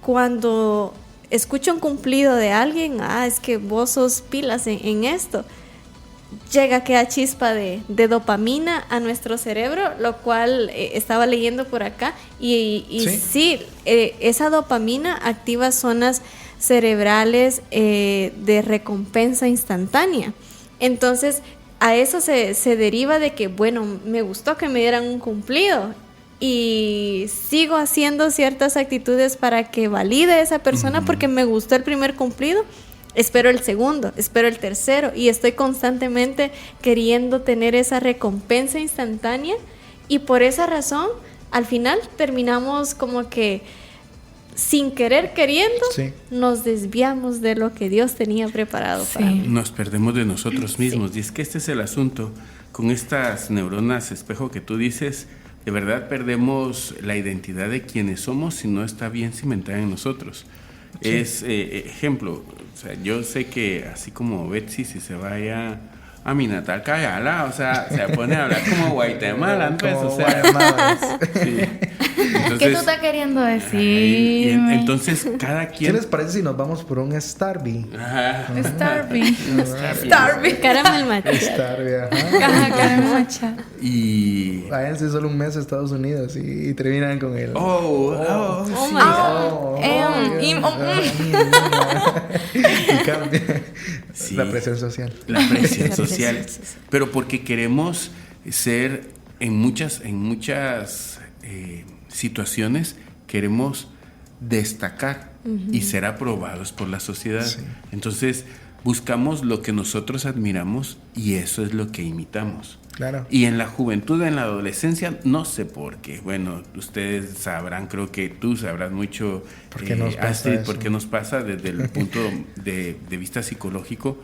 cuando escucha un cumplido de alguien, es que vos sos pilas en esto, llega aquella chispa de dopamina a nuestro cerebro, lo cual estaba leyendo por acá, y sí, esa dopamina activa zonas cerebrales de recompensa instantánea. Entonces, a eso se deriva de que, bueno, me gustó que me dieran un cumplido y sigo haciendo ciertas actitudes para que valide esa persona porque me gustó el primer cumplido. Espero el segundo, espero el tercero, y estoy constantemente queriendo tener esa recompensa instantánea, y por esa razón al final terminamos como que sin querer queriendo nos desviamos de lo que Dios tenía preparado para mí. Nos perdemos de nosotros mismos. Y es que este es el asunto con estas neuronas espejo que tú dices. De verdad perdemos la identidad de quienes somos si no está bien cimentada en nosotros. Ejemplo, o sea, yo sé que así como Betsy, si se vaya a mi natal Cayala, o sea, se pone a hablar como Guatemala, pues, o sea, sí. Entonces, ¿qué tú estás queriendo decir? Entonces, cada quien... ¿Qué les parece si nos vamos por un Starby? Starby. Caramel matcha. Starby, Caramel matcha. Y... váyanse solo un mes a Estados Unidos y terminan con el... Y cambia. Sí, la presión social. La presión social. Pero porque queremos ser en muchas situaciones, queremos destacar y ser aprobados por la sociedad. Sí. Entonces buscamos lo que nosotros admiramos y eso es lo que imitamos. Claro. Y en la juventud, en la adolescencia, no sé por qué. Bueno, ustedes sabrán, creo que tú sabrás mucho por qué nos pasa desde el punto de vista psicológico.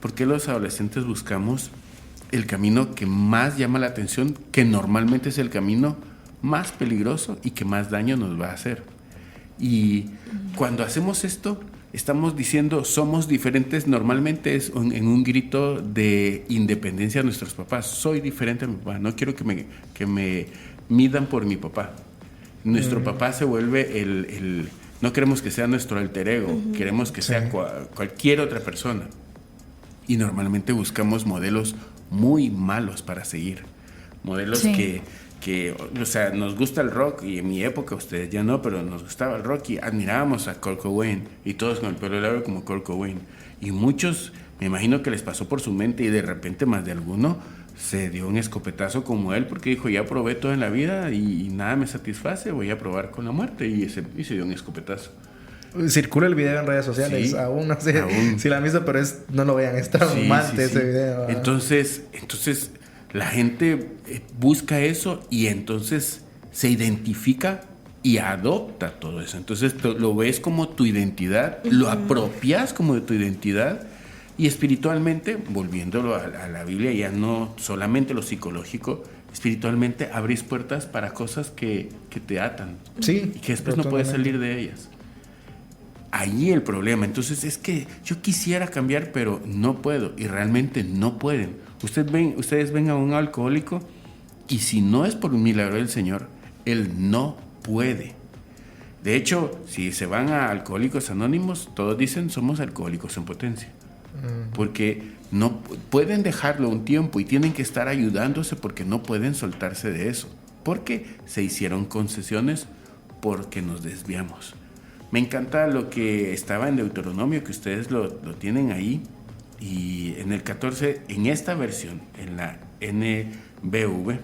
¿Por qué los adolescentes buscamos el camino que más llama la atención, que normalmente es el camino más peligroso y que más daño nos va a hacer? Y cuando hacemos esto, estamos diciendo somos diferentes. Normalmente es en un grito de independencia a nuestros papás. Soy diferente a mi papá, no quiero que me midan por mi papá. Nuestro papá se vuelve no queremos que sea nuestro alter ego, queremos que sea cualquier otra persona. Y normalmente buscamos modelos muy malos para seguir. Modelos que, o sea, nos gusta el rock, y en mi época, ustedes ya no, pero nos gustaba el rock y admirábamos a Kurt Cobain, y todos con el pelo largo como Kurt Cobain. Y muchos, me imagino que les pasó por su mente, y de repente más de alguno se dio un escopetazo como él, porque dijo, ya probé todo en la vida y nada me satisface, voy a probar con la muerte, y se dio un escopetazo. Circula el video en redes sociales, Sí, aún no sé si la han visto, pero no lo vean, es traumante ese video. Entonces la gente busca eso y entonces se identifica y adopta todo eso. Entonces lo ves como tu identidad, lo apropias como de tu identidad, y espiritualmente, volviéndolo a la Biblia, ya no solamente lo psicológico, espiritualmente abrís puertas para cosas que te atan, Sí, y que después no puedes salir de ellas. Ahí el problema. Entonces es que yo quisiera cambiar, pero no puedo, y realmente no pueden. Ustedes ven a un alcohólico, y si no es por un milagro del Señor, él no puede. De hecho, si se van a Alcohólicos Anónimos, todos dicen somos alcohólicos en potencia, porque no pueden dejarlo un tiempo y tienen que estar ayudándose, porque no pueden soltarse de eso, porque se hicieron concesiones, porque nos desviamos. Me encanta lo que estaba en Deuteronomio, que ustedes lo tienen ahí, y en el 14, en esta versión, en la NBV,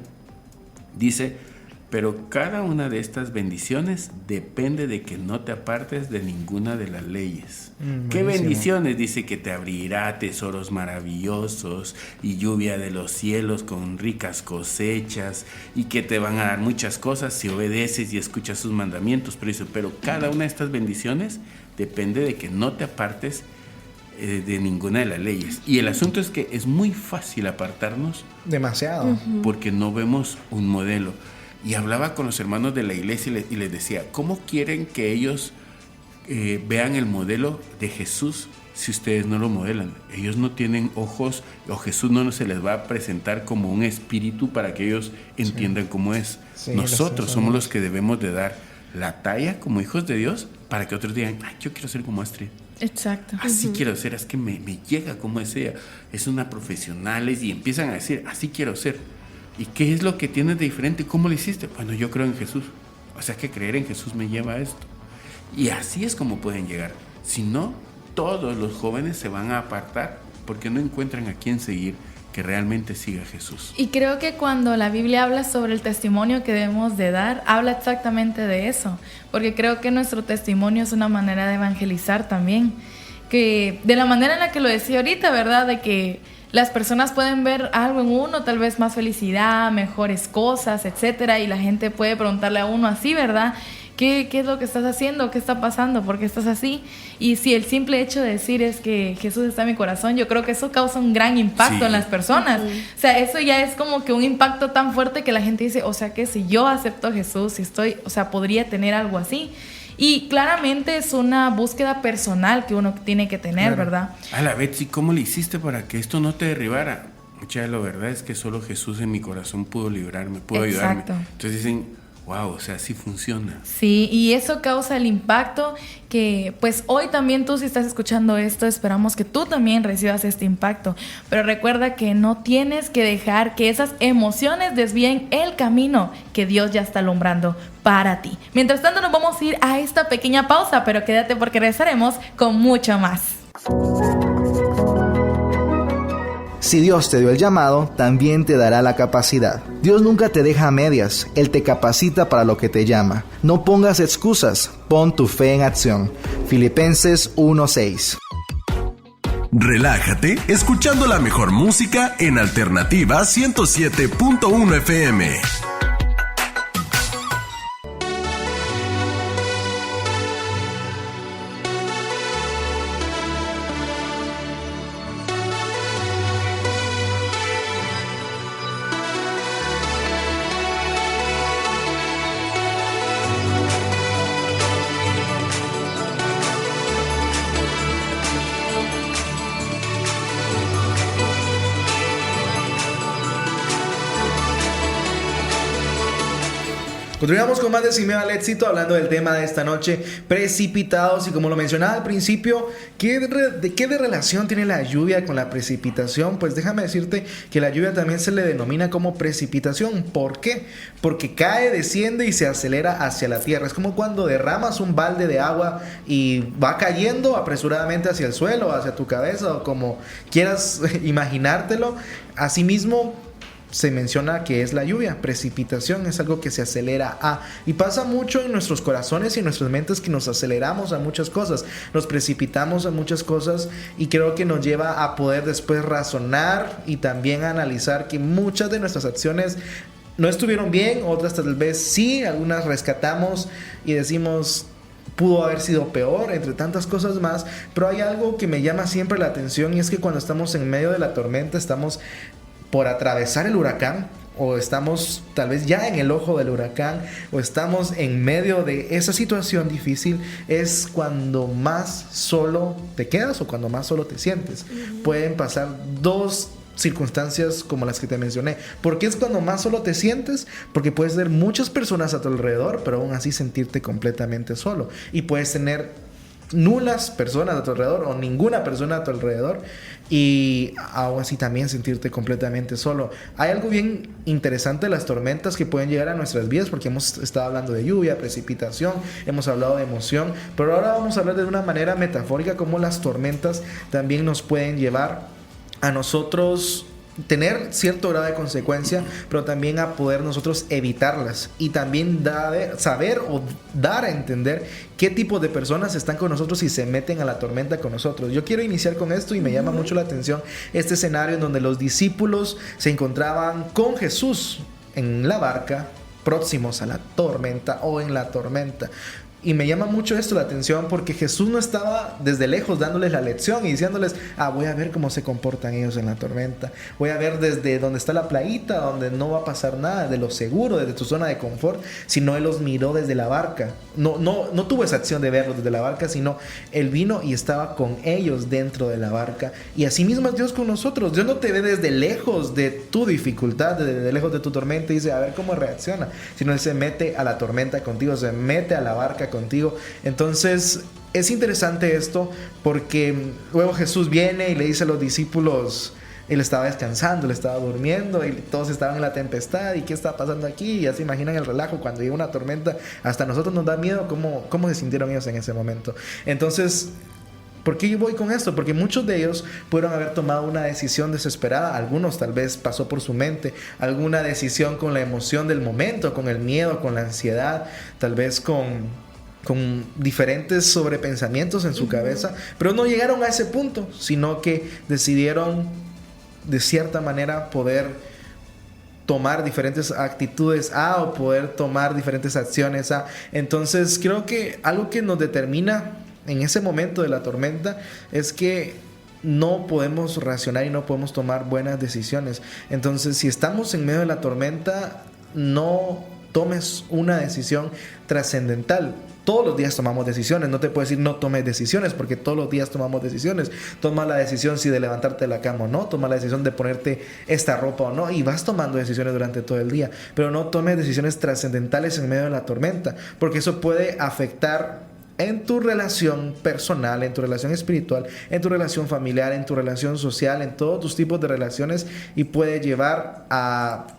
dice: pero cada una de estas bendiciones depende de que no te apartes de ninguna de las leyes. ¿Qué bendiciones? Dice que te abrirá tesoros maravillosos y lluvia de los cielos con ricas cosechas, y que te van a dar muchas cosas si obedeces y escuchas sus mandamientos. Pero dice, pero cada una de estas bendiciones depende de que no te apartes de ninguna de las leyes. Y el asunto es que es muy fácil apartarnos. Demasiado. Porque no vemos un modelo. Y hablaba con los hermanos de la iglesia y les decía, ¿cómo quieren que ellos vean el modelo de Jesús si ustedes no lo modelan? Ellos no tienen ojos, o Jesús no se les va a presentar como un espíritu para que ellos entiendan cómo es. Sí, nosotros somos los que debemos de dar la talla como hijos de Dios, para que otros digan, ay, yo quiero ser como Astrid. Exacto. Así quiero ser, es que me llega como es ella. Es una profesional, y empiezan a decir, así quiero ser. ¿Y qué es lo que tienes de diferente? ¿Cómo lo hiciste? Bueno, yo creo en Jesús. O sea que creer en Jesús me lleva a esto. Y así es como pueden llegar. Si no, todos los jóvenes se van a apartar porque no encuentran a quién seguir que realmente siga a Jesús. Y creo que cuando la Biblia habla sobre el testimonio que debemos de dar, habla exactamente de eso. Porque creo que nuestro testimonio es una manera de evangelizar también. Que de la manera en la que lo decía ahorita, ¿verdad? De que las personas pueden ver algo en uno, tal vez más felicidad, mejores cosas, etcétera, y la gente puede preguntarle a uno así, ¿verdad? ¿Qué es lo que estás haciendo? ¿Qué está pasando? ¿Por qué estás así? Y si el simple hecho de decir es que Jesús está en mi corazón, yo creo que eso causa un gran impacto en las personas. O sea, eso ya es como que un impacto tan fuerte que la gente dice, o sea, que si yo acepto a Jesús, podría tener algo así. Y claramente es una búsqueda personal que uno tiene que tener, ¿verdad? A la Betsy, ¿cómo le hiciste para que esto no te derribara? Mucha, la verdad es que solo Jesús en mi corazón pudo librarme, pudo ayudarme. Entonces dicen, wow, o sea, sí funciona. Sí, y eso causa el impacto que, pues hoy también tú, si estás escuchando esto, esperamos que tú también recibas este impacto. Pero recuerda que no tienes que dejar que esas emociones desvíen el camino que Dios ya está alumbrando para ti. Mientras tanto, nos vamos a ir a esta pequeña pausa, pero quédate porque regresaremos con mucho más. Si Dios te dio el llamado, también te dará la capacidad. Dios nunca te deja a medias, Él te capacita para lo que te llama. No pongas excusas, pon tu fe en acción. Filipenses 1:6. Relájate escuchando la mejor música en Alternativa 107.1 FM. Continuamos con más de Sin Miedo al Éxito, hablando del tema de esta noche, precipitados. Y como lo mencionaba al principio, ¿qué de relación tiene la lluvia con la precipitación? Pues déjame decirte que la lluvia también se le denomina como precipitación. ¿Por qué? Porque cae, desciende y se acelera hacia la tierra. Es como cuando derramas un balde de agua y va cayendo apresuradamente hacia el suelo, hacia tu cabeza, o como quieras imaginártelo. Asimismo, se menciona que es la lluvia. Precipitación es algo que se acelera a, y pasa mucho en nuestros corazones y en nuestras mentes, que nos aceleramos a muchas cosas, nos precipitamos a muchas cosas, y creo que nos lleva a poder después razonar y también analizar que muchas de nuestras acciones no estuvieron bien, otras tal vez sí, algunas rescatamos y decimos pudo haber sido peor, entre tantas cosas más. Pero hay algo que me llama siempre la atención, y es que cuando estamos en medio de la tormenta, estamos por atravesar el huracán, o estamos tal vez ya en el ojo del huracán, o estamos en medio de esa situación difícil, es cuando más solo te quedas o cuando más solo te sientes. Pueden pasar dos circunstancias como las que te mencioné. ¿Por qué es cuando más solo te sientes? Porque puedes tener muchas personas a tu alrededor, pero aún así sentirte completamente solo, y puedes tener nulas personas a tu alrededor o ninguna persona a tu alrededor, y aún así también sentirte completamente solo. Hay algo bien interesante de las tormentas que pueden llegar a nuestras vidas, porque hemos estado hablando de lluvia, precipitación, hemos hablado de emoción, pero ahora vamos a hablar de una manera metafórica cómo las tormentas también nos pueden llevar a nosotros tener cierto grado de consecuencia, pero también a poder nosotros evitarlas, y también saber o dar a entender qué tipo de personas están con nosotros y se meten a la tormenta con nosotros. Yo quiero iniciar con esto, y me llama mucho la atención este escenario en donde los discípulos se encontraban con Jesús en la barca, próximos a la tormenta o en la tormenta. Y me llama mucho esto la atención, porque Jesús no estaba desde lejos dándoles la lección y diciéndoles, voy a ver cómo se comportan ellos en la tormenta, voy a ver desde donde está la playita, donde no va a pasar nada, de lo seguro, desde tu zona de confort, sino Él los miró desde la barca. No tuvo esa acción de verlos desde la barca, sino Él vino y estaba con ellos dentro de la barca. Y así mismo es Dios con nosotros. Dios no te ve desde lejos de tu dificultad, desde lejos de tu tormenta, y dice, a ver cómo reacciona, sino Él se mete a la tormenta contigo, se mete a la barca contigo. Entonces es interesante esto, porque luego Jesús viene y le dice a los discípulos, él estaba descansando, él estaba durmiendo, y todos estaban en la tempestad, y qué está pasando aquí, y ya se imaginan el relajo cuando llega una tormenta. Hasta a nosotros nos da miedo cómo se sintieron ellos en ese momento. Entonces, ¿por qué yo voy con esto? Porque muchos de ellos pudieron haber tomado una decisión desesperada. Algunos tal vez pasó por su mente alguna decisión con la emoción del momento, con el miedo, con la ansiedad, tal vez con diferentes sobrepensamientos en su cabeza, pero no llegaron a ese punto, sino que decidieron de cierta manera poder tomar diferentes actitudes o poder tomar diferentes acciones Entonces creo que algo que nos determina en ese momento de la tormenta es que no podemos racionar y no podemos tomar buenas decisiones. Entonces, si estamos en medio de la tormenta, no tomes una decisión trascendental. Todos los días tomamos decisiones. No te puedo decir no tomes decisiones, porque todos los días tomamos decisiones. Toma la decisión si de levantarte de la cama o no. Toma la decisión de ponerte esta ropa o no. Y vas tomando decisiones durante todo el día. Pero no tomes decisiones trascendentales en medio de la tormenta, porque eso puede afectar en tu relación personal, en tu relación espiritual, en tu relación familiar, en tu relación social, en todos tus tipos de relaciones, y puede llevar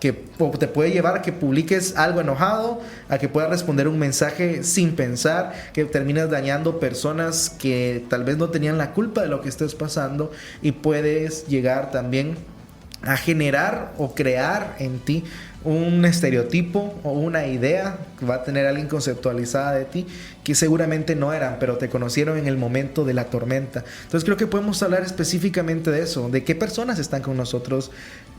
te puede llevar a que publiques algo enojado, a que puedas responder un mensaje sin pensar, que terminas dañando personas que tal vez no tenían la culpa de lo que estés pasando, y puedes llegar también a generar o crear en ti un estereotipo o una idea que va a tener alguien conceptualizada de ti, que seguramente no eran, pero te conocieron en el momento de la tormenta. Entonces creo que podemos hablar específicamente de eso, de qué personas están con nosotros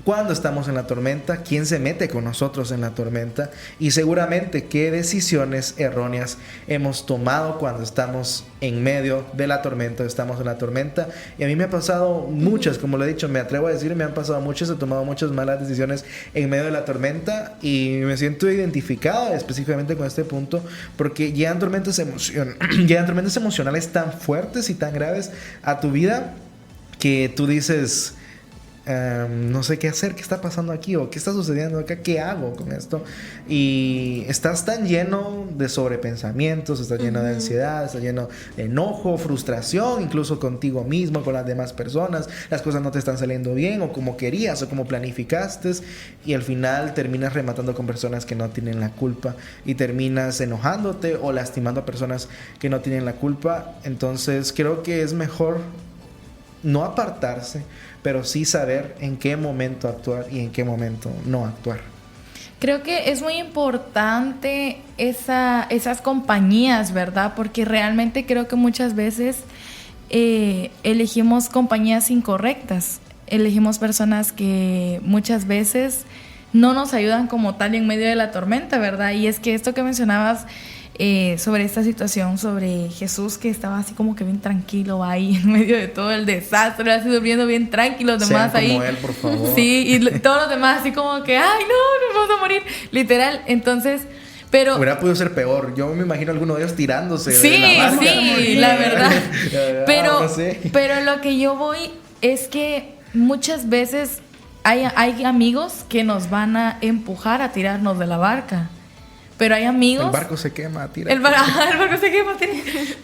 cuando estamos en la tormenta, quién se mete con nosotros en la tormenta, y seguramente qué decisiones erróneas hemos tomado cuando estamos en medio de la tormenta, estamos en la tormenta. Y a mí me ha pasado muchas, como lo he dicho, me atrevo a decir, me han pasado muchas, he tomado muchas malas decisiones en medio de la tormenta, y me siento identificado específicamente con este punto, porque llegan tormentas emocionales tan fuertes y tan graves a tu vida que tú dices, no sé qué hacer, qué está pasando aquí, o qué está sucediendo acá, qué hago con esto. Y estás tan lleno de sobrepensamientos, estás lleno de ansiedad, estás lleno de enojo, frustración, incluso contigo mismo, con las demás personas. Las cosas no te están saliendo bien, o como querías, o como planificaste, y al final terminas rematando con personas que no tienen la culpa, y terminas enojándote o lastimando a personas que no tienen la culpa. Entonces creo que es mejor no apartarse, pero sí saber en qué momento actuar y en qué momento no actuar. Creo que es muy importante esas compañías, ¿verdad? Porque realmente creo que muchas veces elegimos compañías incorrectas. Elegimos personas que muchas veces no nos ayudan como tal en medio de la tormenta, ¿verdad? Y es que esto que mencionabas sobre esta situación, sobre Jesús, que estaba así como que bien tranquilo ahí en medio de todo el desastre, así durmiendo bien tranquilo, los demás Sean como ahí. él, por favor. Sí, y todos los demás así como que, ay, no, nos vamos a morir, literal. Entonces, pero hubiera podido ser peor. Yo me imagino a alguno de ellos tirándose sí, de la barca. Sí, la verdad. Pero, no sé. pero lo que yo voy es que muchas veces hay amigos que nos van a empujar a tirarnos de la barca. Pero hay amigos... El barco se quema, tira. El barco se quema, tira.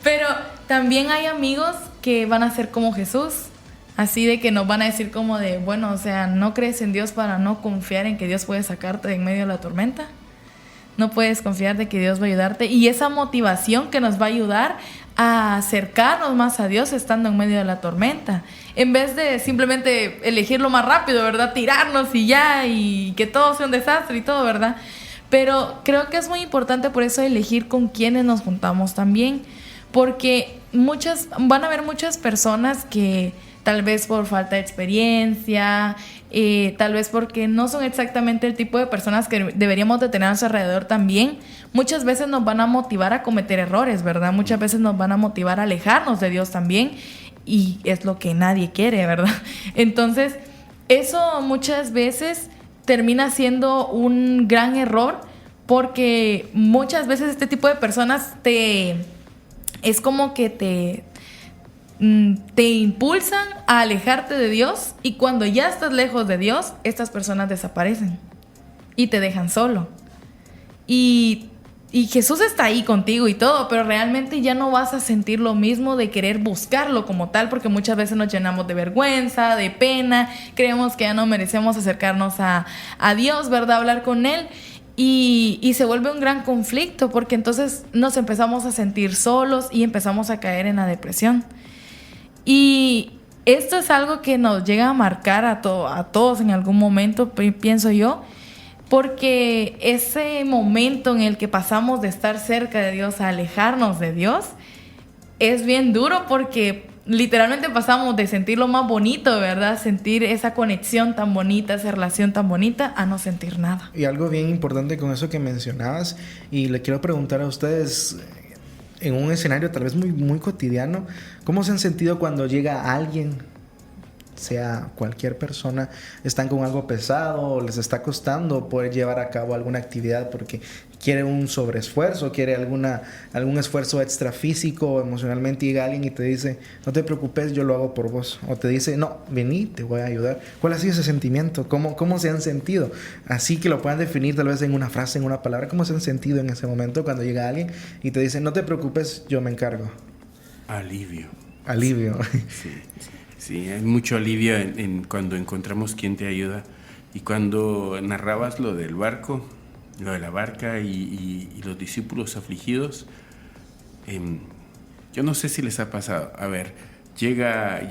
Pero también hay amigos que van a ser como Jesús. Así de que nos van a decir como de, bueno, o sea, ¿no crees en Dios para no confiar en que Dios puede sacarte de en medio de la tormenta? No puedes confiar de que Dios va a ayudarte. Y esa motivación que nos va a ayudar a acercarnos más a Dios estando en medio de la tormenta. En vez de simplemente elegir lo más rápido, ¿verdad? Tirarnos y ya, y que todo sea un desastre y todo, ¿verdad? Pero creo que es muy importante por eso elegir con quiénes nos juntamos también. Porque van a haber muchas personas que tal vez por falta de experiencia, tal vez porque no son exactamente el tipo de personas que deberíamos de tener a nuestro alrededor también, muchas veces nos van a motivar a cometer errores, ¿verdad? Muchas veces nos van a motivar a alejarnos de Dios también, y es lo que nadie quiere, ¿verdad? Entonces, eso muchas veces termina siendo un gran error, porque muchas veces este tipo de personas es como que te impulsan a alejarte de Dios, y cuando ya estás lejos de Dios, estas personas desaparecen y te dejan solo. Y Jesús está ahí contigo y todo, pero realmente ya no vas a sentir lo mismo de querer buscarlo como tal, porque muchas veces nos llenamos de vergüenza, de pena, creemos que ya no merecemos acercarnos a Dios, ¿verdad? Hablar con Él. Y se vuelve un gran conflicto, porque entonces nos empezamos a sentir solos y empezamos a caer en la depresión. Y esto es algo que nos llega a marcar a todos en algún momento, pienso yo, porque ese momento en el que pasamos de estar cerca de Dios a alejarnos de Dios es bien duro, porque literalmente pasamos de sentir lo más bonito, ¿verdad? Sentir esa conexión tan bonita, esa relación tan bonita, a no sentir nada. Y algo bien importante con eso que mencionabas, y le quiero preguntar a ustedes, en un escenario tal vez muy, muy cotidiano, ¿cómo se han sentido cuando llega alguien, sea cualquier persona, están con algo pesado o les está costando poder llevar a cabo alguna actividad porque quiere un sobreesfuerzo, quiere algún esfuerzo extra físico o emocionalmente, y llega alguien y te dice, no te preocupes, yo lo hago por vos, o te dice, no, vení, te voy a ayudar? ¿Cuál ha sido ese sentimiento? ¿Cómo se han sentido? Así que lo puedan definir tal vez en una frase, en una palabra. ¿Cómo se han sentido en ese momento cuando llega alguien y te dice, no te preocupes, yo me encargo? Alivio. Sí, hay mucho alivio en cuando encontramos quien te ayuda. Y cuando narrabas lo del barco, lo de la barca y los discípulos afligidos, yo no sé si les ha pasado. A ver, llega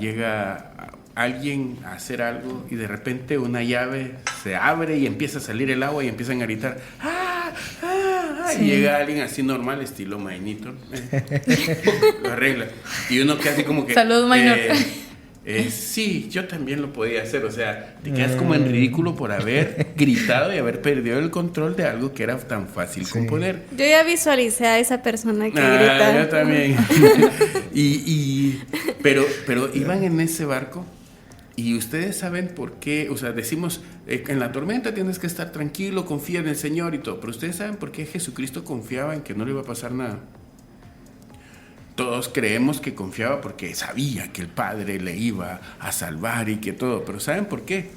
alguien a hacer algo y de repente una llave se abre y empieza a salir el agua y empiezan a gritar ¡ah! ¡ah! Sí. Y llega alguien así normal, estilo Mainito, lo arregla. Y uno casi como que... Salud, Mainor. Sí, yo también lo podía hacer. O sea, te quedas como en ridículo por haber gritado y haber perdido el control de algo que era tan fácil componer. Yo ya visualicé a esa persona que grita. Yo también. Pero iban en ese barco y ustedes saben por qué. O sea, decimos, en la tormenta tienes que estar tranquilo, confía en el Señor y todo. Pero ustedes saben por qué Jesucristo confiaba en que no le iba a pasar nada. Todos creemos que confiaba porque sabía que el Padre le iba a salvar y que todo. Pero ¿saben por qué?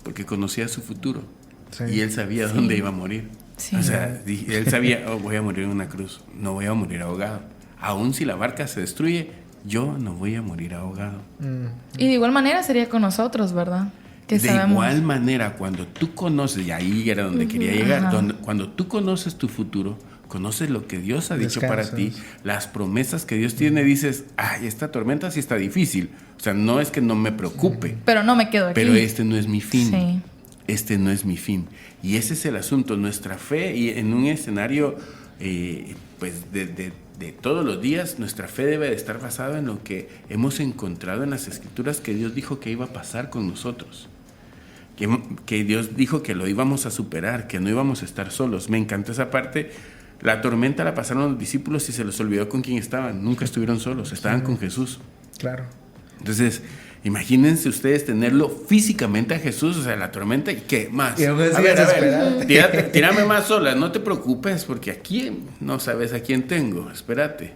Porque conocía su futuro. Sí. Y él sabía dónde iba a morir. Sí. O sea, él sabía, voy a morir en una cruz, no voy a morir ahogado. Aún si la barca se destruye, yo no voy a morir ahogado. Y de igual manera sería con nosotros, ¿verdad? Que de sabemos. Igual manera, cuando tú conoces, y ahí era donde quería llegar, cuando tú conoces tu futuro, conoces lo que Dios ha dicho para ti, las promesas que Dios tiene, dices, ay, esta tormenta sí está difícil. O sea, no es que no me preocupe. Pero no me quedo aquí. Pero este no es mi fin. Sí. Este no es mi fin. Y ese es el asunto. Nuestra fe, y en un escenario pues de todos los días, nuestra fe debe de estar basada en lo que hemos encontrado en las Escrituras que Dios dijo que iba a pasar con nosotros. Que Dios dijo que lo íbamos a superar, que no íbamos a estar solos. Me encanta esa parte. La tormenta la pasaron los discípulos y se les olvidó con quién estaban. Nunca estuvieron solos, estaban con Jesús. Claro. Entonces, imagínense ustedes tenerlo físicamente a Jesús, o sea, la tormenta, ¿y qué más? Y a ver, tírame más sola, no te preocupes, porque aquí no sabes a quién tengo, espérate.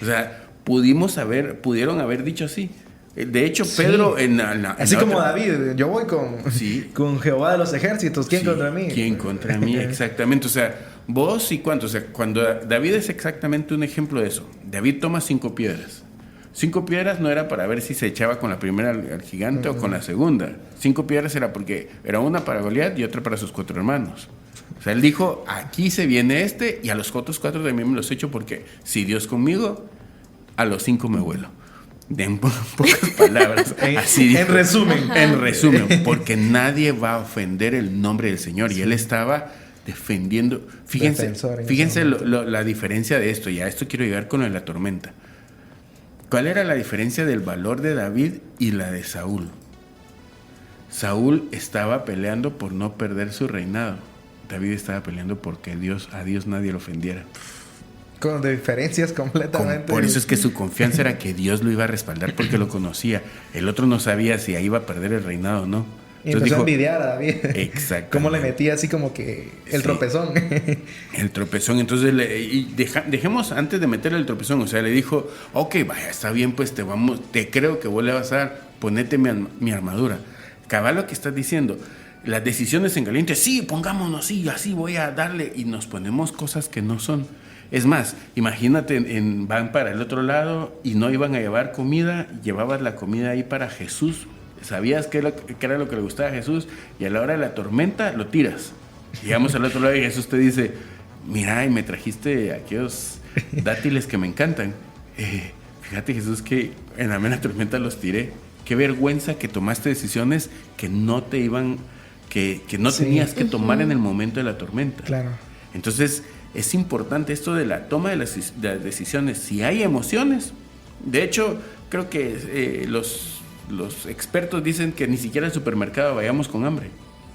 O sea, pudieron haber dicho así. De hecho, Pedro así como David, yo voy con Jehová de los ejércitos, ¿quién contra mí? ¿Quién contra mí? Exactamente, o sea, vos y cuántos, o sea, cuando David es exactamente un ejemplo de eso. David toma 5 piedras. 5 piedras no era para ver si se echaba con la primera al gigante o con la segunda. 5 piedras era porque era una para Goliat y otra para sus 4 hermanos. O sea, él dijo, aquí se viene y a los otros 4 también me los echo porque si Dios conmigo, a los 5 me vuelo. En pocas palabras. Así dijo. En resumen, porque nadie va a ofender el nombre del Señor. Y él estaba defendiendo. Fíjense la diferencia de esto. Y a esto quiero llegar con la tormenta. ¿Cuál era la diferencia del valor de David y la de Saúl? Saúl estaba peleando por no perder su reinado. David estaba peleando porque a Dios nadie lo ofendiera. Con diferencias completamente. Por eso es que su confianza era que Dios lo iba a respaldar porque lo conocía. El otro no sabía si ahí iba a perder el reinado o no. Y empezó a envidiar a David. Exacto. Cómo le metía así como que el tropezón. El tropezón. Entonces, dejemos antes de meterle el tropezón. O sea, le dijo, ok, vaya, está bien, pues te creo que vos le vas a dar, ponete mi armadura. Cabal lo que estás diciendo. Las decisiones en caliente, sí, pongámonos, sí, así voy a darle. Y nos ponemos cosas que no son. Es más, imagínate, van para el otro lado y no iban a llevar comida, llevabas la comida ahí para Jesús. Sabías que era lo que le gustaba a Jesús y a la hora de la tormenta lo tiras. Llegamos al otro lado y Jesús te dice, mira, y me trajiste aquellos dátiles que me encantan. Fíjate, Jesús, que en la mera tormenta los tiré. Qué vergüenza que tomaste decisiones que no te iban, que no tenías que tomar en el momento de la tormenta. Claro. Entonces, es importante esto de la toma de las decisiones. Si hay emociones, de hecho, creo que los expertos dicen que ni siquiera al supermercado vayamos con hambre.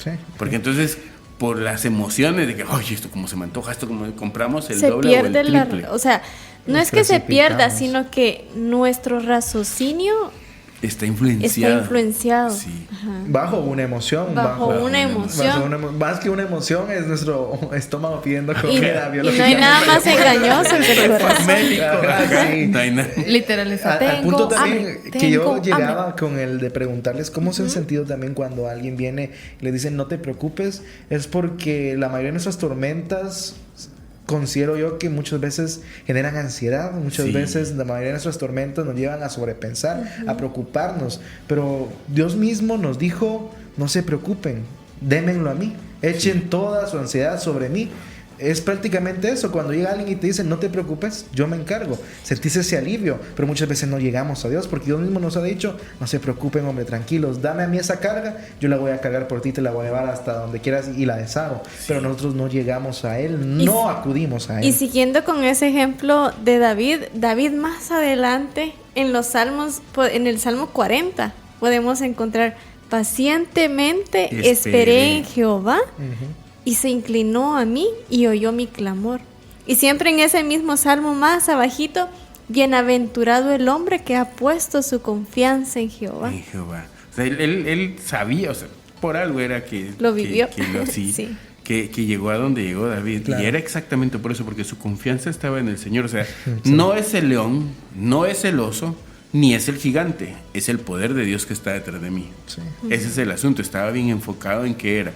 Sí. Porque entonces, por las emociones de que, oye, esto como se me antoja, esto como compramos el se doble pierde o el triple. o sea, no es que se pierda, sino que nuestro raciocinio está influenciado. Sí. Bajo una emoción. Bajo una emoción. Más que una emoción es nuestro estómago pidiendo comida. Y no hay nada más engañoso que el corazón. Literal, al punto también que yo llegaba con el de preguntarles cómo se han sentido también cuando alguien viene y le dicen no te preocupes. Es porque la mayoría de nuestras tormentas considero yo que muchas veces generan ansiedad, muchas veces la mayoría de nuestras tormentas nos llevan a sobrepensar, a preocuparnos, pero Dios mismo nos dijo, no se preocupen, démenlo a mí, echen toda su ansiedad sobre mí. Es prácticamente eso, cuando llega alguien y te dice no te preocupes, yo me encargo, sentís ese alivio, pero muchas veces no llegamos a Dios porque Dios mismo nos ha dicho, no se preocupen, hombre, tranquilos, dame a mí esa carga, yo la voy a cargar por ti, te la voy a llevar hasta donde quieras y la deshago, pero nosotros no llegamos a Él, no acudimos a Él. Y siguiendo con ese ejemplo de David más adelante en los Salmos, en el Salmo 40 podemos encontrar pacientemente esperé en Jehová y se inclinó a mí y oyó mi clamor. Y siempre en ese mismo salmo más abajito, bienaventurado el hombre que ha puesto su confianza en Jehová. En Jehová. O sea, él sabía, o sea, por algo era que lo vivió. Sí. Que llegó a donde llegó David. Claro. Y era exactamente por eso, porque su confianza estaba en el Señor. O sea, no es el león, no es el oso, ni es el gigante, es el poder de Dios que está detrás de mí. Sí. Ese es el asunto, estaba bien enfocado en qué era.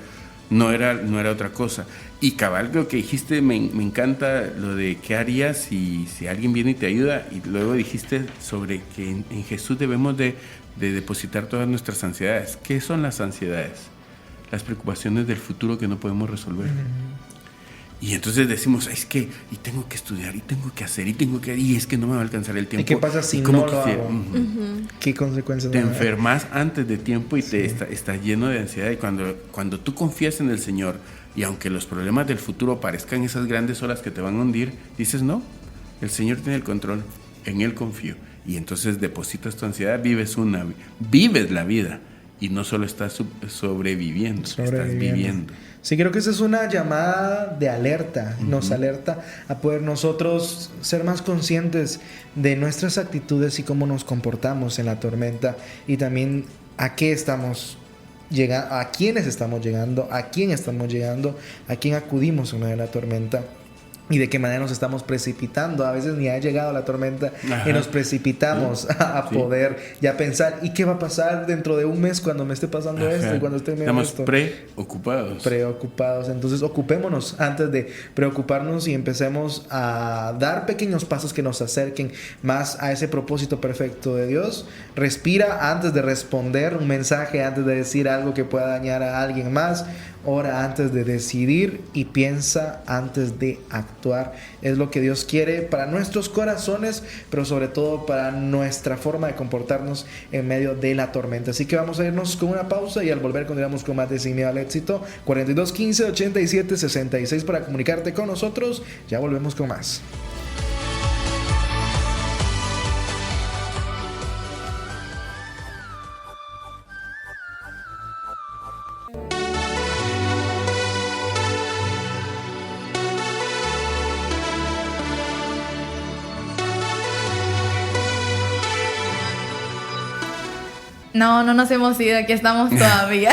No era otra cosa. Y cabal, lo que dijiste, me encanta lo de qué harías si alguien viene y te ayuda. Y luego dijiste sobre que en Jesús debemos de depositar todas nuestras ansiedades. ¿Qué son las ansiedades? Las preocupaciones del futuro que no podemos resolver. Y entonces decimos, es que, y tengo que estudiar, y tengo que hacer, y es que no me va a alcanzar el tiempo. ¿Y qué pasa si no lo hago? ¿Qué consecuencias? Te enfermas antes de tiempo y estás lleno de ansiedad. Y cuando tú confías en el Señor, y aunque los problemas del futuro parezcan esas grandes olas que te van a hundir, dices, no, el Señor tiene el control, en Él confío. Y entonces depositas tu ansiedad, vives la vida. Y no solo estás sobreviviendo, estás viviendo. Sí, creo que esa es una llamada de alerta. Nos alerta a poder nosotros ser más conscientes de nuestras actitudes y cómo nos comportamos en la tormenta. Y también a qué estamos llegando, a quiénes estamos llegando, a quién estamos llegando, a quién acudimos en medio de la tormenta. Y de qué manera nos estamos precipitando. A veces ni ha llegado la tormenta y nos precipitamos a poder ya pensar, ¿y qué va a pasar dentro de un mes cuando me esté pasando esto? Y cuando esté estamos esto? Preocupados. Entonces ocupémonos antes de preocuparnos y empecemos a dar pequeños pasos que nos acerquen más a ese propósito perfecto de Dios. Respira antes de responder un mensaje, antes de decir algo que pueda dañar a alguien más. Ora antes de decidir y piensa antes de actuar. Es lo que Dios quiere para nuestros corazones, pero sobre todo para nuestra forma de comportarnos en medio de la tormenta. Así que vamos a irnos con una pausa y al volver continuamos con más de Sin Miedo al Éxito. 42 15 87 66 para comunicarte con nosotros. Ya volvemos con más. No nos hemos ido, aquí estamos todavía.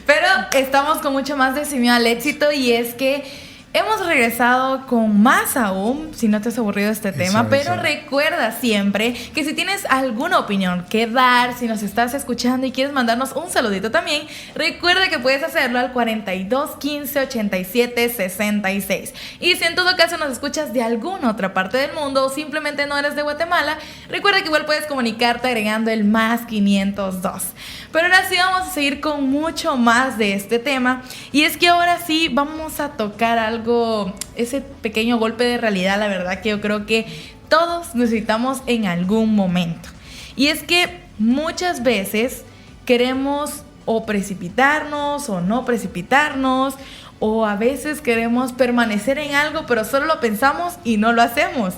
Pero estamos con mucho más de Sin Miedo al Éxito y es que hemos regresado con más aún, si no te has aburrido este tema, pero recuerda siempre que si tienes alguna opinión que dar, si nos estás escuchando y quieres mandarnos un saludito también, recuerda que puedes hacerlo al 42 15 87 66. Y si en todo caso nos escuchas de alguna otra parte del mundo o simplemente no eres de Guatemala, recuerda que igual puedes comunicarte agregando el más 502. Pero ahora sí vamos a seguir con mucho más de este tema y es que ahora sí vamos a tocar algo, ese pequeño golpe de realidad, la verdad que yo creo que todos necesitamos en algún momento. Y es que muchas veces queremos o precipitarnos o no precipitarnos, o a veces queremos permanecer en algo pero solo lo pensamos y no lo hacemos.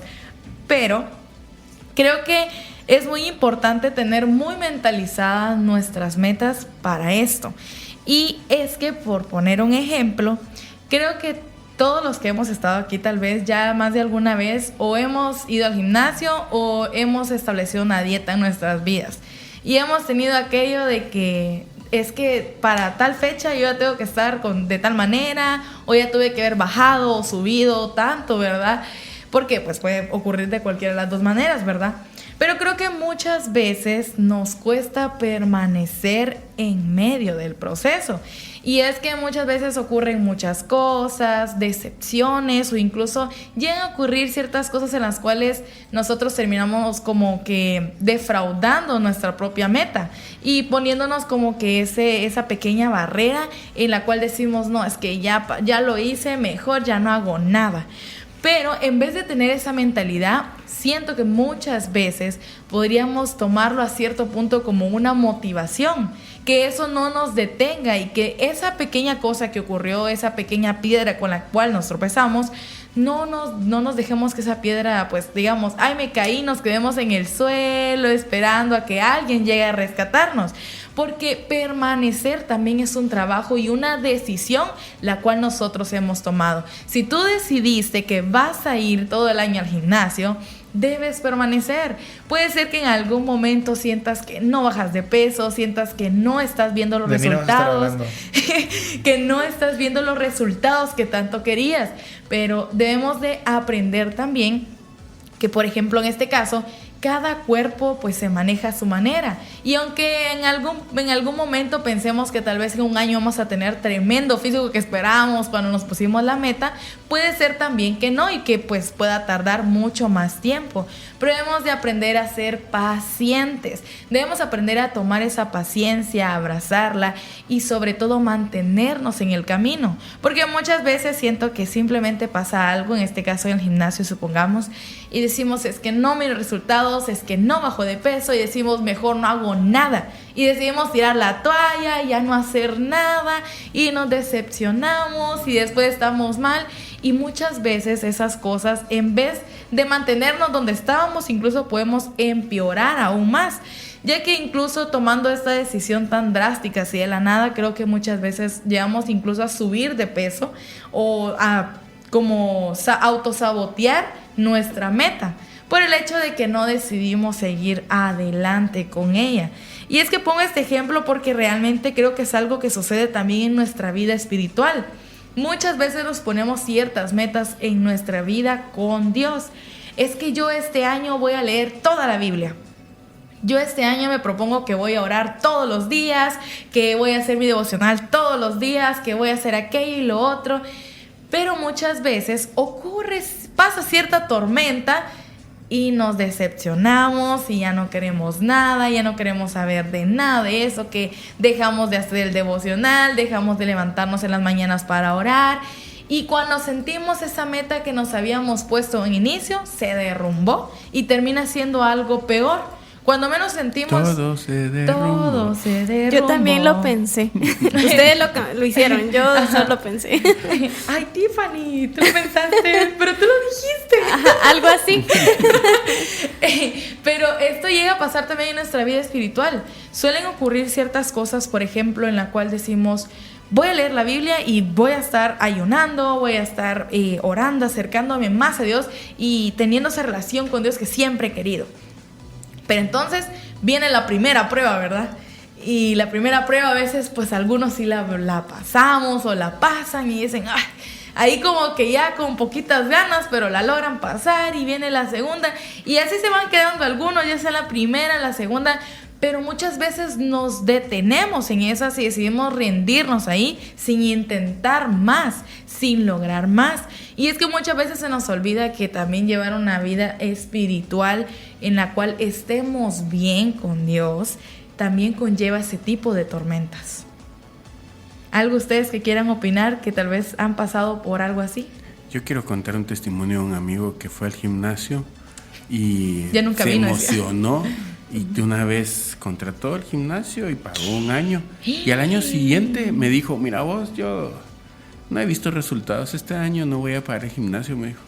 Pero creo que es muy importante tener muy mentalizadas nuestras metas para esto. Y es que, por poner un ejemplo, creo que todos los que hemos estado aquí tal vez ya más de alguna vez o hemos ido al gimnasio o hemos establecido una dieta en nuestras vidas. Y hemos tenido aquello de que es que para tal fecha yo ya tengo que estar de tal manera, o ya tuve que haber bajado o subido tanto, ¿verdad? Porque pues puede ocurrir de cualquiera de las dos maneras, ¿verdad? Pero creo que muchas veces nos cuesta permanecer en medio del proceso. Y es que muchas veces ocurren muchas cosas, decepciones o incluso llegan a ocurrir ciertas cosas en las cuales nosotros terminamos como que defraudando nuestra propia meta y poniéndonos como que esa pequeña barrera en la cual decimos, no, es que ya lo hice, mejor ya no hago nada. Pero en vez de tener esa mentalidad, siento que muchas veces podríamos tomarlo a cierto punto como una motivación, que eso no nos detenga y que esa pequeña cosa que ocurrió, esa pequeña piedra con la cual nos tropezamos, no nos dejemos que esa piedra, pues digamos, ay, me caí, nos quedemos en el suelo esperando a que alguien llegue a rescatarnos. Porque permanecer también es un trabajo y una decisión la cual nosotros hemos tomado. Si tú decidiste que vas a ir todo el año al gimnasio, debes permanecer. Puede ser que en algún momento sientas que no bajas de peso, sientas que no estás viendo los resultados, que no estás viendo los resultados que tanto querías. Pero debemos de aprender también que, por ejemplo, en este caso, cada cuerpo pues se maneja a su manera. Y aunque en algún momento pensemos que tal vez en un año vamos a tener tremendo físico que esperábamos cuando nos pusimos la meta, puede ser también que no y que pues pueda tardar mucho más tiempo. Pero debemos de aprender a ser pacientes. Debemos aprender a tomar esa paciencia, a abrazarla y sobre todo mantenernos en el camino. Porque muchas veces siento que simplemente pasa algo, en este caso en el gimnasio supongamos, y decimos es que no miro resultados, es que no bajo de peso, y decimos mejor no hago nada, y decidimos tirar la toalla y ya no hacer nada y nos decepcionamos y después estamos mal. Y muchas veces esas cosas, en vez de mantenernos donde estábamos, incluso podemos empeorar aún más, ya que incluso tomando esta decisión tan drástica así de la nada, creo que muchas veces llegamos incluso a subir de peso o a como autosabotear nuestra meta por el hecho de que no decidimos seguir adelante con ella. Y es que pongo este ejemplo porque realmente creo que es algo que sucede también en nuestra vida espiritual. Muchas veces nos ponemos ciertas metas en nuestra vida con Dios. Es que yo este año voy a leer toda la Biblia. Yo este año me propongo que voy a orar todos los días, que voy a hacer mi devocional todos los días, que voy a hacer aquello y lo otro. Pero muchas veces pasa cierta tormenta y nos decepcionamos y ya no queremos nada, ya no queremos saber de nada de eso, que dejamos de hacer el devocional, dejamos de levantarnos en las mañanas para orar, y cuando sentimos esa meta que nos habíamos puesto en inicio, se derrumbó y termina siendo algo peor. Cuando menos sentimos... Todo se derrumbó. Yo también lo pensé. Ustedes lo hicieron, yo solo pensé. Ay, Tiffany, tú lo pensaste, pero tú lo dijiste. Ajá, algo así. Pero esto llega a pasar también en nuestra vida espiritual. Suelen ocurrir ciertas cosas, por ejemplo, en la cual decimos... Voy a leer la Biblia y voy a estar ayunando, voy a estar orando, acercándome más a Dios y teniendo esa relación con Dios que siempre he querido. Pero entonces viene la primera prueba, ¿verdad? Y la primera prueba a veces pues algunos sí la pasamos o la pasan y dicen, ¡ay! Ahí como que ya con poquitas ganas, pero la logran pasar, y viene la segunda. Y así se van quedando algunos, ya sea la primera, la segunda. Pero muchas veces nos detenemos en esas y decidimos rendirnos ahí sin intentar más, sin lograr más. Y es que muchas veces se nos olvida que también llevar una vida espiritual en la cual estemos bien con Dios también conlleva ese tipo de tormentas. ¿Algo ustedes que quieran opinar que tal vez han pasado por algo así? Yo quiero contar un testimonio de un amigo que fue al gimnasio y ya nunca se vino, emocionó. Y de una vez contrató el gimnasio y pagó un año. Y al año siguiente me dijo, mira vos, yo no he visto resultados este año, no voy a pagar el gimnasio, me dijo.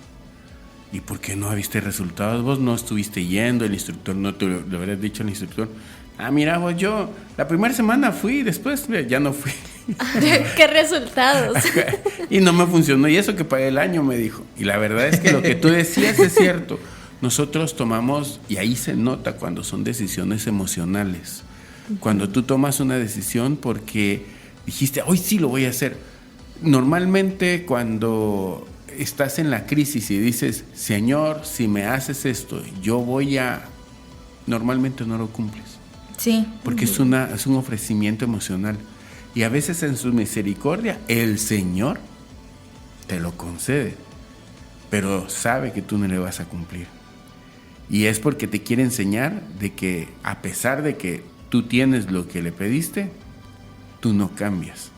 ¿Y por qué no viste resultados? Vos no estuviste yendo, el instructor no te lo habrías dicho al instructor. Ah, mira vos, yo la primera semana fui, después ya no fui. ¿Qué resultados? Y no me funcionó, y eso que pagué el año, me dijo. Y la verdad es que lo que tú decías es cierto. Nosotros tomamos, y ahí se nota cuando son decisiones emocionales. Cuando tú tomas una decisión porque dijiste, hoy sí lo voy a hacer. Normalmente cuando estás en la crisis y dices, Señor, si me haces esto, yo voy a... Normalmente no lo cumples. Sí. Porque es un ofrecimiento emocional. Y a veces en su misericordia, el Señor te lo concede. Pero sabe que tú no le vas a cumplir. Y es porque te quiere enseñar de que a pesar de que tú tienes lo que le pediste, tú no cambias.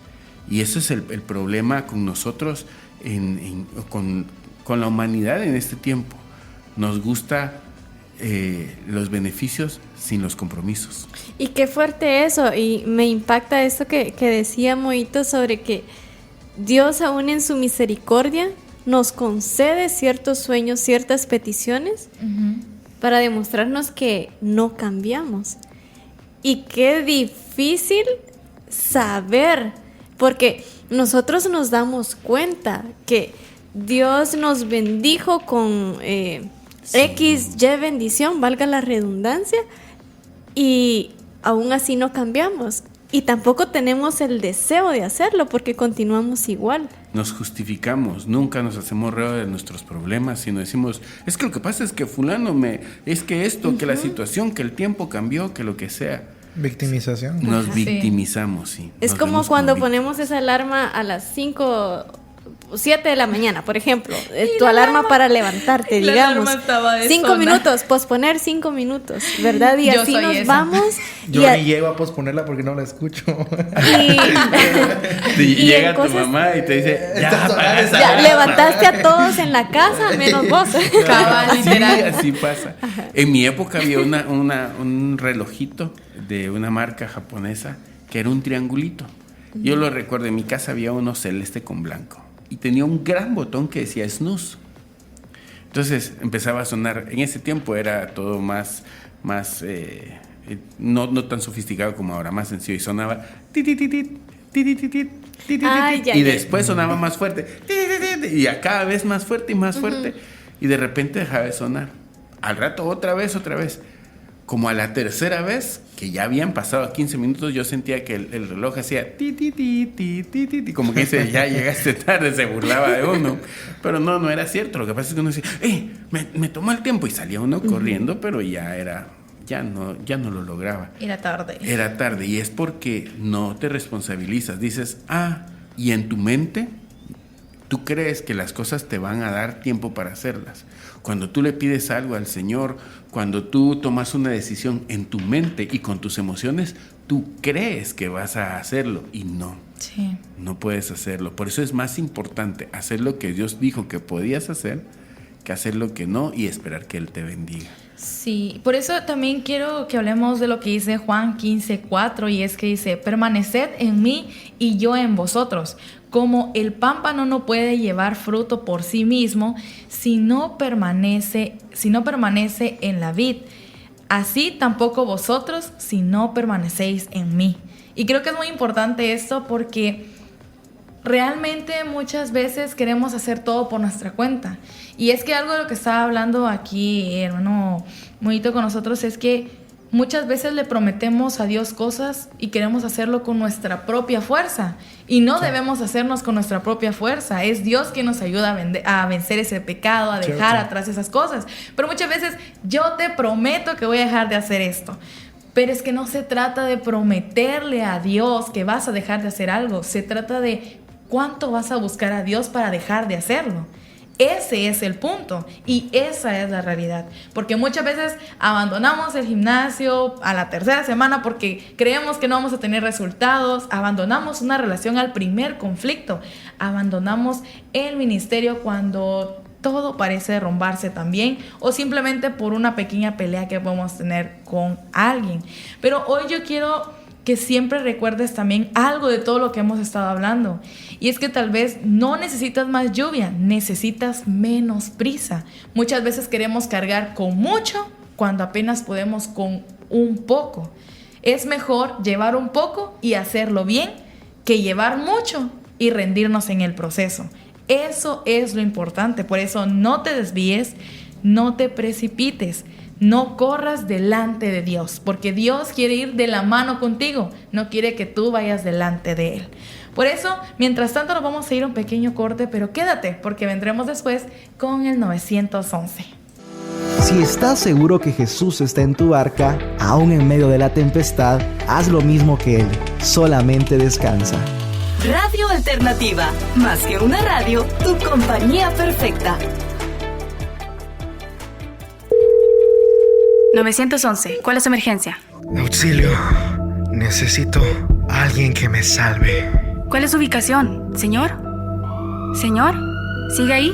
Y eso es el problema con nosotros, con la humanidad en este tiempo. Nos gusta los beneficios sin los compromisos. Y qué fuerte eso. Y me impacta esto que decía Moito sobre que Dios aún en su misericordia nos concede ciertos sueños, ciertas peticiones, para demostrarnos que no cambiamos. Y qué difícil saber, porque nosotros nos damos cuenta que Dios nos bendijo con X, Y bendición, valga la redundancia, y aún así no cambiamos. Y tampoco tenemos el deseo de hacerlo porque continuamos igual. Nos justificamos, nunca nos hacemos reo de nuestros problemas, sino decimos, es que lo que pasa es que fulano es que esto, que la situación, que el tiempo cambió, que lo que sea. Victimización. Nos victimizamos, sí. Es como cuando ponemos esa alarma a las 5... 7 de la mañana, por ejemplo, tu alarma para levantarte, digamos. 5 minutos, posponer 5 minutos, ¿verdad? Y así nos vamos. Yo ni llego a posponerla porque no la escucho. Y llega tu mamá y te dice, ya levantaste a todos en la casa, menos vos. Literal. Sí, así pasa. En mi época había un relojito de una marca japonesa que era un triangulito. Yo lo recuerdo, en mi casa había uno celeste con blanco. Y tenía un gran botón que decía snooze. Entonces empezaba a sonar. En ese tiempo era todo más no tan sofisticado como ahora, más sencillo. Y sonaba y después sonaba más fuerte. Y a cada vez más fuerte y más fuerte. Y de repente dejaba de sonar. Al rato otra vez. Como a la tercera vez, que ya habían pasado 15 minutos, yo sentía que el reloj hacía ti, como que dice, ya llegaste tarde, se burlaba de uno. Pero no era cierto. Lo que pasa es que uno decía, me tomó el tiempo, y salía uno corriendo, pero ya no lo lograba. Era tarde, y es porque no te responsabilizas. Dices, y en tu mente, tú crees que las cosas te van a dar tiempo para hacerlas. Cuando tú le pides algo al Señor, cuando tú tomas una decisión en tu mente y con tus emociones, tú crees que vas a hacerlo y no. Sí. No puedes hacerlo. Por eso es más importante hacer lo que Dios dijo que podías hacer que hacer lo que no y esperar que Él te bendiga. Sí, por eso también quiero que hablemos de lo que dice Juan 15:4, y es que dice, permaneced en mí y yo en vosotros. Como el pámpano no puede llevar fruto por sí mismo si no permanece en la vid, así tampoco vosotros si no permanecéis en mí. Y creo que es muy importante esto porque realmente muchas veces queremos hacer todo por nuestra cuenta. Y es que algo de lo que estaba hablando aquí, hermano Moito, con nosotros, es que muchas veces le prometemos a Dios cosas y queremos hacerlo con nuestra propia fuerza. Y no debemos hacernos con nuestra propia fuerza. Es Dios quien nos ayuda a vencer ese pecado, a dejar atrás esas cosas. Pero muchas veces, yo te prometo que voy a dejar de hacer esto. Pero es que no se trata de prometerle a Dios que vas a dejar de hacer algo. Se trata de cuánto vas a buscar a Dios para dejar de hacerlo. Ese es el punto y esa es la realidad. Porque muchas veces abandonamos el gimnasio a la tercera semana porque creemos que no vamos a tener resultados. Abandonamos una relación al primer conflicto. Abandonamos el ministerio cuando todo parece derrumbarse también, o simplemente por una pequeña pelea que podemos tener con alguien. Pero hoy yo quiero que siempre recuerdes también algo de todo lo que hemos estado hablando. Y es que tal vez no necesitas más lluvia, necesitas menos prisa. Muchas veces queremos cargar con mucho cuando apenas podemos con un poco. Es mejor llevar un poco y hacerlo bien que llevar mucho y rendirnos en el proceso. Eso es lo importante. Por eso no te desvíes, no te precipites. No corras delante de Dios, porque Dios quiere ir de la mano contigo, no quiere que tú vayas delante de Él. Por eso, mientras tanto, nos vamos a ir a un pequeño corte, pero quédate, porque vendremos después con el 911. Si estás seguro que Jesús está en tu barca, aún en medio de la tempestad, haz lo mismo que Él, solamente descansa. Radio Alternativa, más que una radio, tu compañía perfecta. 911, ¿cuál es su emergencia? Auxilio, necesito a alguien que me salve. ¿Cuál es su ubicación, señor? ¿Señor? ¿Sigue ahí?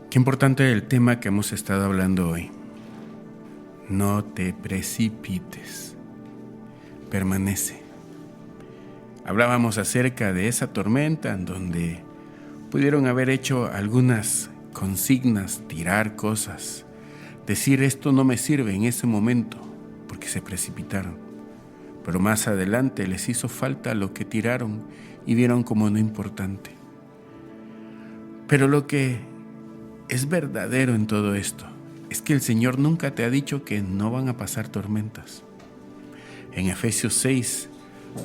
Qué importante el tema que hemos estado hablando hoy. No te precipites. Permanece. Hablábamos acerca de esa tormenta en donde pudieron haber hecho algunas consignas, tirar cosas, decir esto no me sirve en ese momento porque se precipitaron. pero más adelante les hizo falta lo que tiraron y vieron como no importante. Pero lo que es verdadero en todo esto es que el Señor nunca te ha dicho que no van a pasar tormentas. En Efesios 6,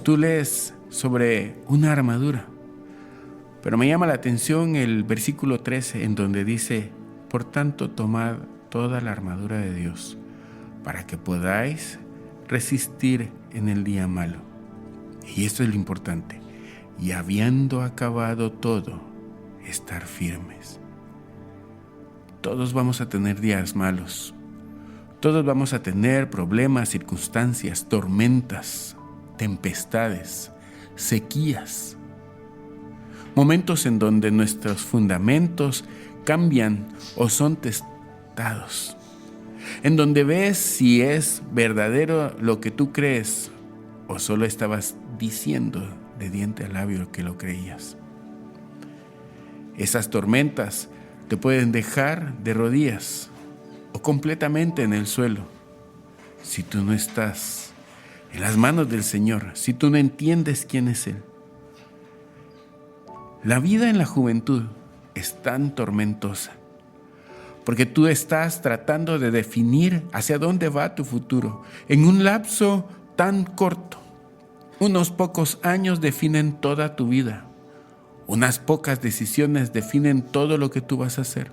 tú lees sobre una armadura, pero me llama la atención el versículo 13 en donde dice: por tanto, tomad toda la armadura de Dios para que podáis resistir en el día malo. Y esto es lo importante: y habiendo acabado todo, estar firmes. Todos vamos a tener días malos. Todos vamos a tener problemas, circunstancias, tormentas, tempestades, sequías. Momentos en donde nuestros fundamentos cambian o son testados. En donde ves si es verdadero lo que tú crees o solo estabas diciendo de diente a labio que lo creías. Esas tormentas te pueden dejar de rodillas o completamente en el suelo si tú no estás en las manos del Señor, si tú no entiendes quién es Él. La vida en la juventud es tan tormentosa porque tú estás tratando de definir hacia dónde va tu futuro en un lapso tan corto. Unos pocos años definen toda tu vida. Unas pocas decisiones definen todo lo que tú vas a hacer.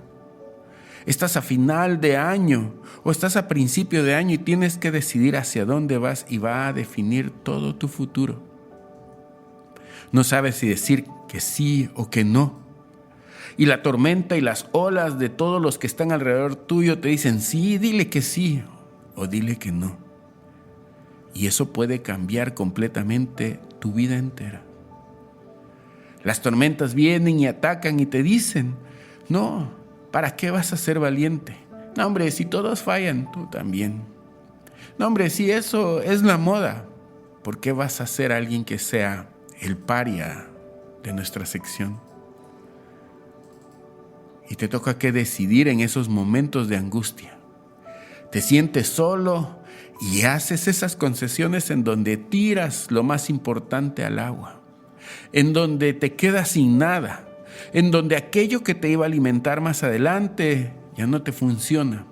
Estás a final de año o estás a principio de año y tienes que decidir hacia dónde vas y va a definir todo tu futuro. No sabes si decir que sí o que no. Y la tormenta y las olas de todos los que están alrededor tuyo te dicen: sí, dile que sí o dile que no. Y eso puede cambiar completamente tu vida entera. Las tormentas vienen y atacan y te dicen: no, ¿para qué vas a ser valiente? No, hombre, si todos fallan, tú también. No, hombre, si eso es la moda, ¿por qué vas a ser alguien que sea el paria de nuestra sección? Y te toca que decidir en esos momentos de angustia. Te sientes solo y haces esas concesiones en donde tiras lo más importante al agua, en donde te quedas sin nada, en donde aquello que te iba a alimentar más adelante ya no te funciona.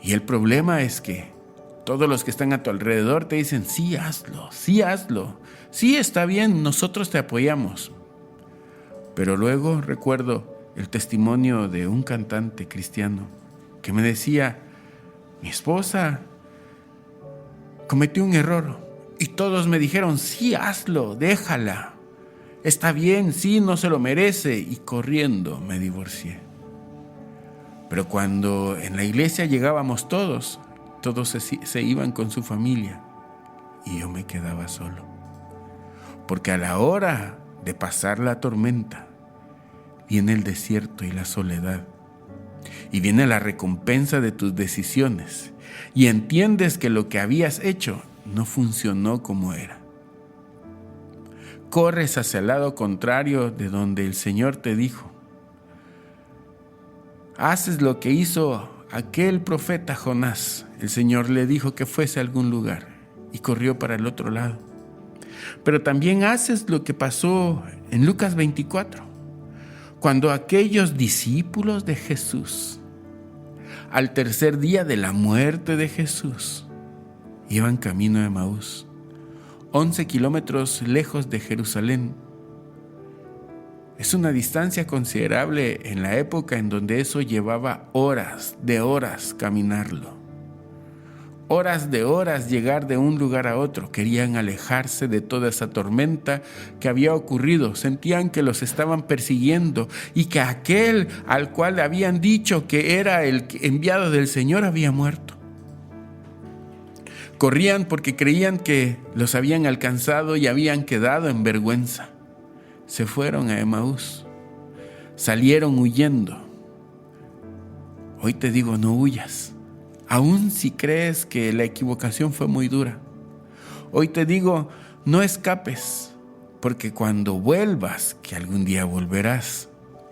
Y el problema es que todos los que están a tu alrededor te dicen: sí, hazlo, sí, está bien, nosotros te apoyamos. Pero luego recuerdo el testimonio de un cantante cristiano que me decía: mi esposa cometió un error y todos me dijeron: sí, hazlo, déjala, está bien, sí, no se lo merece, y corriendo me divorcié. Pero cuando en la iglesia llegábamos todos se iban con su familia y yo me quedaba solo. Porque a la hora de pasar la tormenta viene el desierto y la soledad, y viene la recompensa de tus decisiones, y entiendes que lo que habías hecho no funcionó como era. Corres hacia el lado contrario de donde el Señor te dijo. Haces lo que hizo aquel profeta Jonás. El Señor le dijo que fuese a algún lugar y corrió para el otro lado. Pero también haces lo que pasó en Lucas 24, cuando aquellos discípulos de Jesús, al tercer día de la muerte de Jesús, iban camino a Emaús, 11 kilómetros lejos de Jerusalén. Es una distancia considerable en la época en donde eso llevaba horas de horas caminarlo. Horas de horas llegar de un lugar a otro. Querían alejarse de toda esa tormenta que había ocurrido. Sentían que los estaban persiguiendo y que aquel al cual le habían dicho que era el enviado del Señor había muerto. Corrían porque creían que los habían alcanzado y habían quedado en vergüenza. Se fueron a Emaús, salieron huyendo. Hoy te digo, no huyas, aun si crees que la equivocación fue muy dura. Hoy te digo, no escapes, porque cuando vuelvas, que algún día volverás,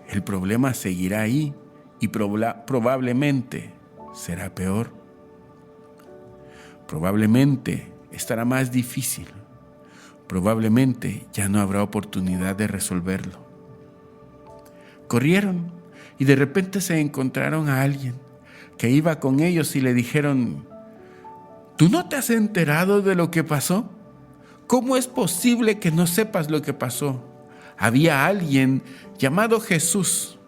el problema seguirá ahí y probablemente será peor. Probablemente estará más difícil. Probablemente ya no habrá oportunidad de resolverlo. Corrieron y de repente se encontraron a alguien que iba con ellos y le dijeron: ¿tú no te has enterado de lo que pasó? ¿Cómo es posible que no sepas lo que pasó? Había alguien llamado Jesús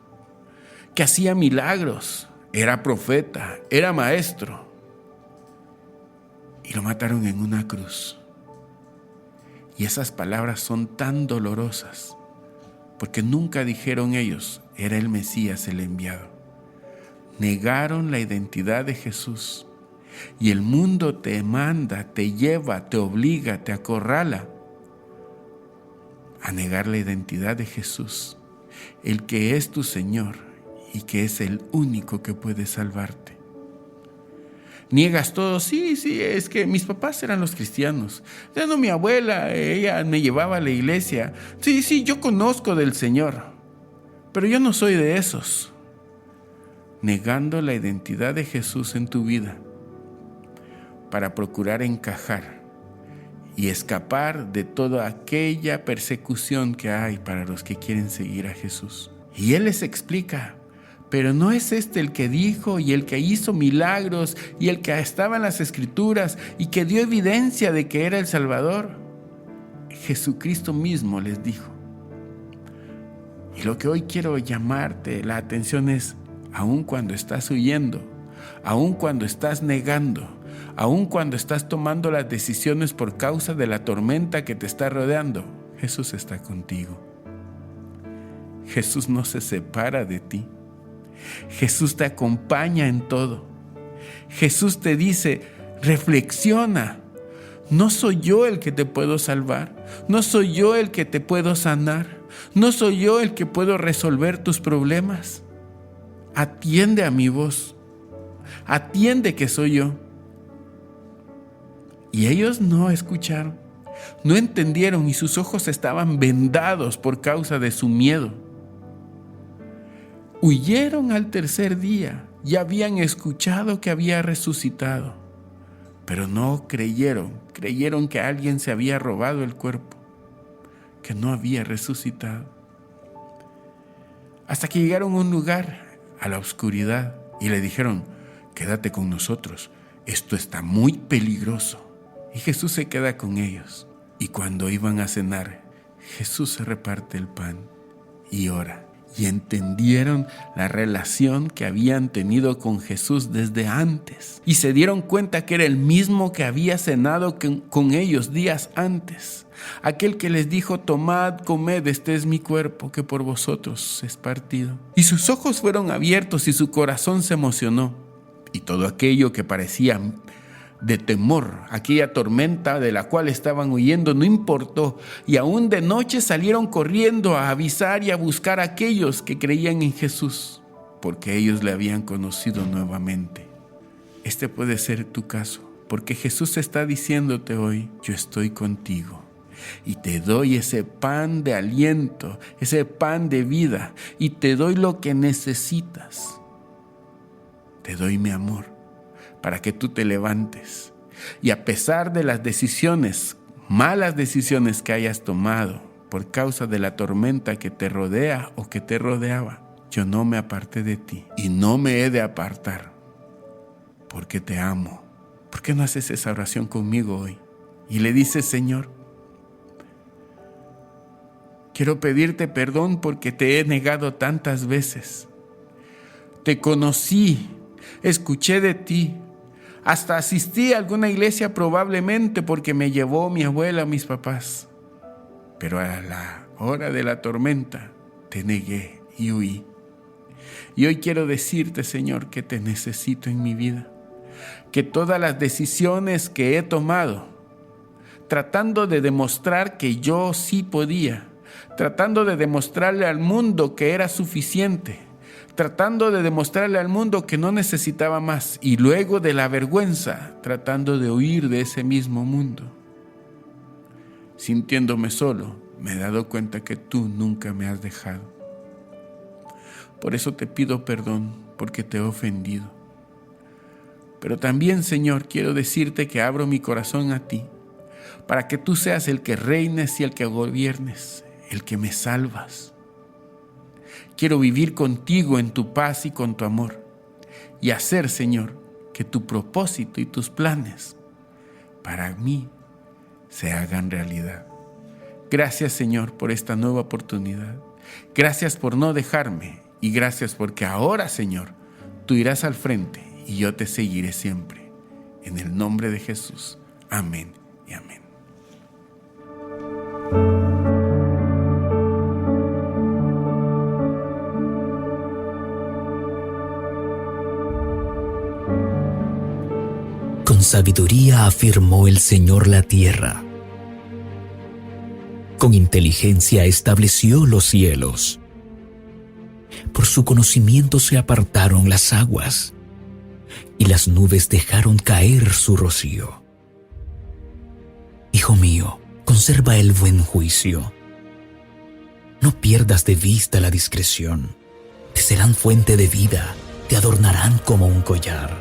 que hacía milagros, era profeta, era maestro, y lo mataron en una cruz. Y esas palabras son tan dolorosas, porque nunca dijeron ellos: era el Mesías, el enviado. Negaron la identidad de Jesús. Y el mundo te manda, te lleva, te obliga, te acorrala a negar la identidad de Jesús, el que es tu Señor y que es el único que puede salvarte. Niegas todo. Sí, es que mis papás eran los cristianos. Ya no, mi abuela, ella me llevaba a la iglesia. Sí, yo conozco del Señor, pero yo no soy de esos. Negando la identidad de Jesús en tu vida para procurar encajar y escapar de toda aquella persecución que hay para los que quieren seguir a Jesús. Y Él les explica: pero no es este el que dijo y el que hizo milagros y el que estaba en las Escrituras y que dio evidencia de que era el Salvador. Jesucristo mismo les dijo. Y lo que hoy quiero llamarte la atención es: aun cuando estás huyendo, aun cuando estás negando, aun cuando estás tomando las decisiones por causa de la tormenta que te está rodeando, Jesús está contigo. Jesús no se separa de ti. Jesús te acompaña en todo. Jesús te dice: reflexiona. No soy yo el que te puedo salvar. No soy yo el que te puedo sanar. No soy yo el que puedo resolver tus problemas. Atiende a mi voz. Atiende que soy yo. Y ellos no escucharon, no entendieron y sus ojos estaban vendados por causa de su miedo. Huyeron al tercer día y habían escuchado que había resucitado, pero no creyeron que alguien se había robado el cuerpo, que no había resucitado. Hasta que llegaron a un lugar, a la oscuridad, y le dijeron: quédate con nosotros, esto está muy peligroso. Y Jesús se queda con ellos. Y cuando iban a cenar, Jesús se reparte el pan y ora. Y entendieron la relación que habían tenido con Jesús desde antes. Y se dieron cuenta que era el mismo que había cenado con ellos días antes. Aquel que les dijo: tomad, comed, este es mi cuerpo que por vosotros es partido. Y sus ojos fueron abiertos y su corazón se emocionó. Y todo aquello que parecía de temor, aquella tormenta de la cual estaban huyendo, no importó, y aún de noche salieron corriendo a avisar y a buscar a aquellos que creían en Jesús, porque ellos le habían conocido nuevamente. Este puede ser tu caso, porque Jesús está diciéndote hoy: yo estoy contigo y te doy ese pan de aliento, ese pan de vida, y te doy lo que necesitas. Te doy mi amor para que tú te levantes y, a pesar de las decisiones, malas decisiones que hayas tomado por causa de la tormenta que te rodea o que te rodeaba, yo no me aparté de ti y no me he de apartar, porque te amo. ¿Por qué no haces esa oración conmigo hoy? Y le dices: Señor, quiero pedirte perdón porque te he negado tantas veces. Te conocí, escuché de ti, hasta asistí a alguna iglesia probablemente porque me llevó mi abuela o mis papás. Pero a la hora de la tormenta te negué y huí. Y hoy quiero decirte, Señor, que te necesito en mi vida. Que todas las decisiones que he tomado, tratando de demostrar que yo sí podía, tratando de demostrarle al mundo que era suficiente, tratando de demostrarle al mundo que no necesitaba más, y luego de la vergüenza, tratando de huir de ese mismo mundo. Sintiéndome solo, me he dado cuenta que tú nunca me has dejado. Por eso te pido perdón, porque te he ofendido. Pero también, Señor, quiero decirte que abro mi corazón a ti, para que tú seas el que reines y el que gobiernes, el que me salvas. Quiero vivir contigo en tu paz y con tu amor, y hacer, Señor, que tu propósito y tus planes para mí se hagan realidad. Gracias, Señor, por esta nueva oportunidad. Gracias por no dejarme, y gracias porque ahora, Señor, tú irás al frente y yo te seguiré siempre. En el nombre de Jesús. Amén y amén. Con sabiduría afirmó el Señor la tierra. Con inteligencia estableció los cielos. Por su conocimiento se apartaron las aguas, y las nubes dejaron caer su rocío. Hijo mío, conserva el buen juicio. No pierdas de vista la discreción. Te serán fuente de vida, te adornarán como un collar.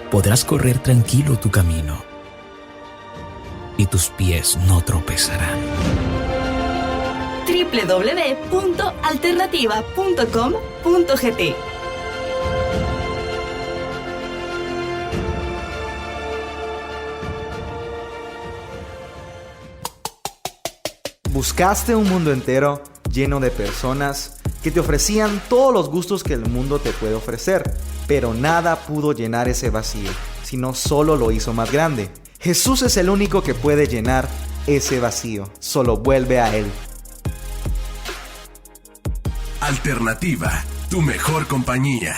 Podrás correr tranquilo tu camino, y tus pies no tropezarán. www.alternativa.com.gt. Buscaste un mundo entero lleno de personas que te ofrecían todos los gustos que el mundo te puede ofrecer, pero nada pudo llenar ese vacío, sino solo lo hizo más grande. Jesús es el único que puede llenar ese vacío. Solo vuelve a Él. Alternativa, tu mejor compañía.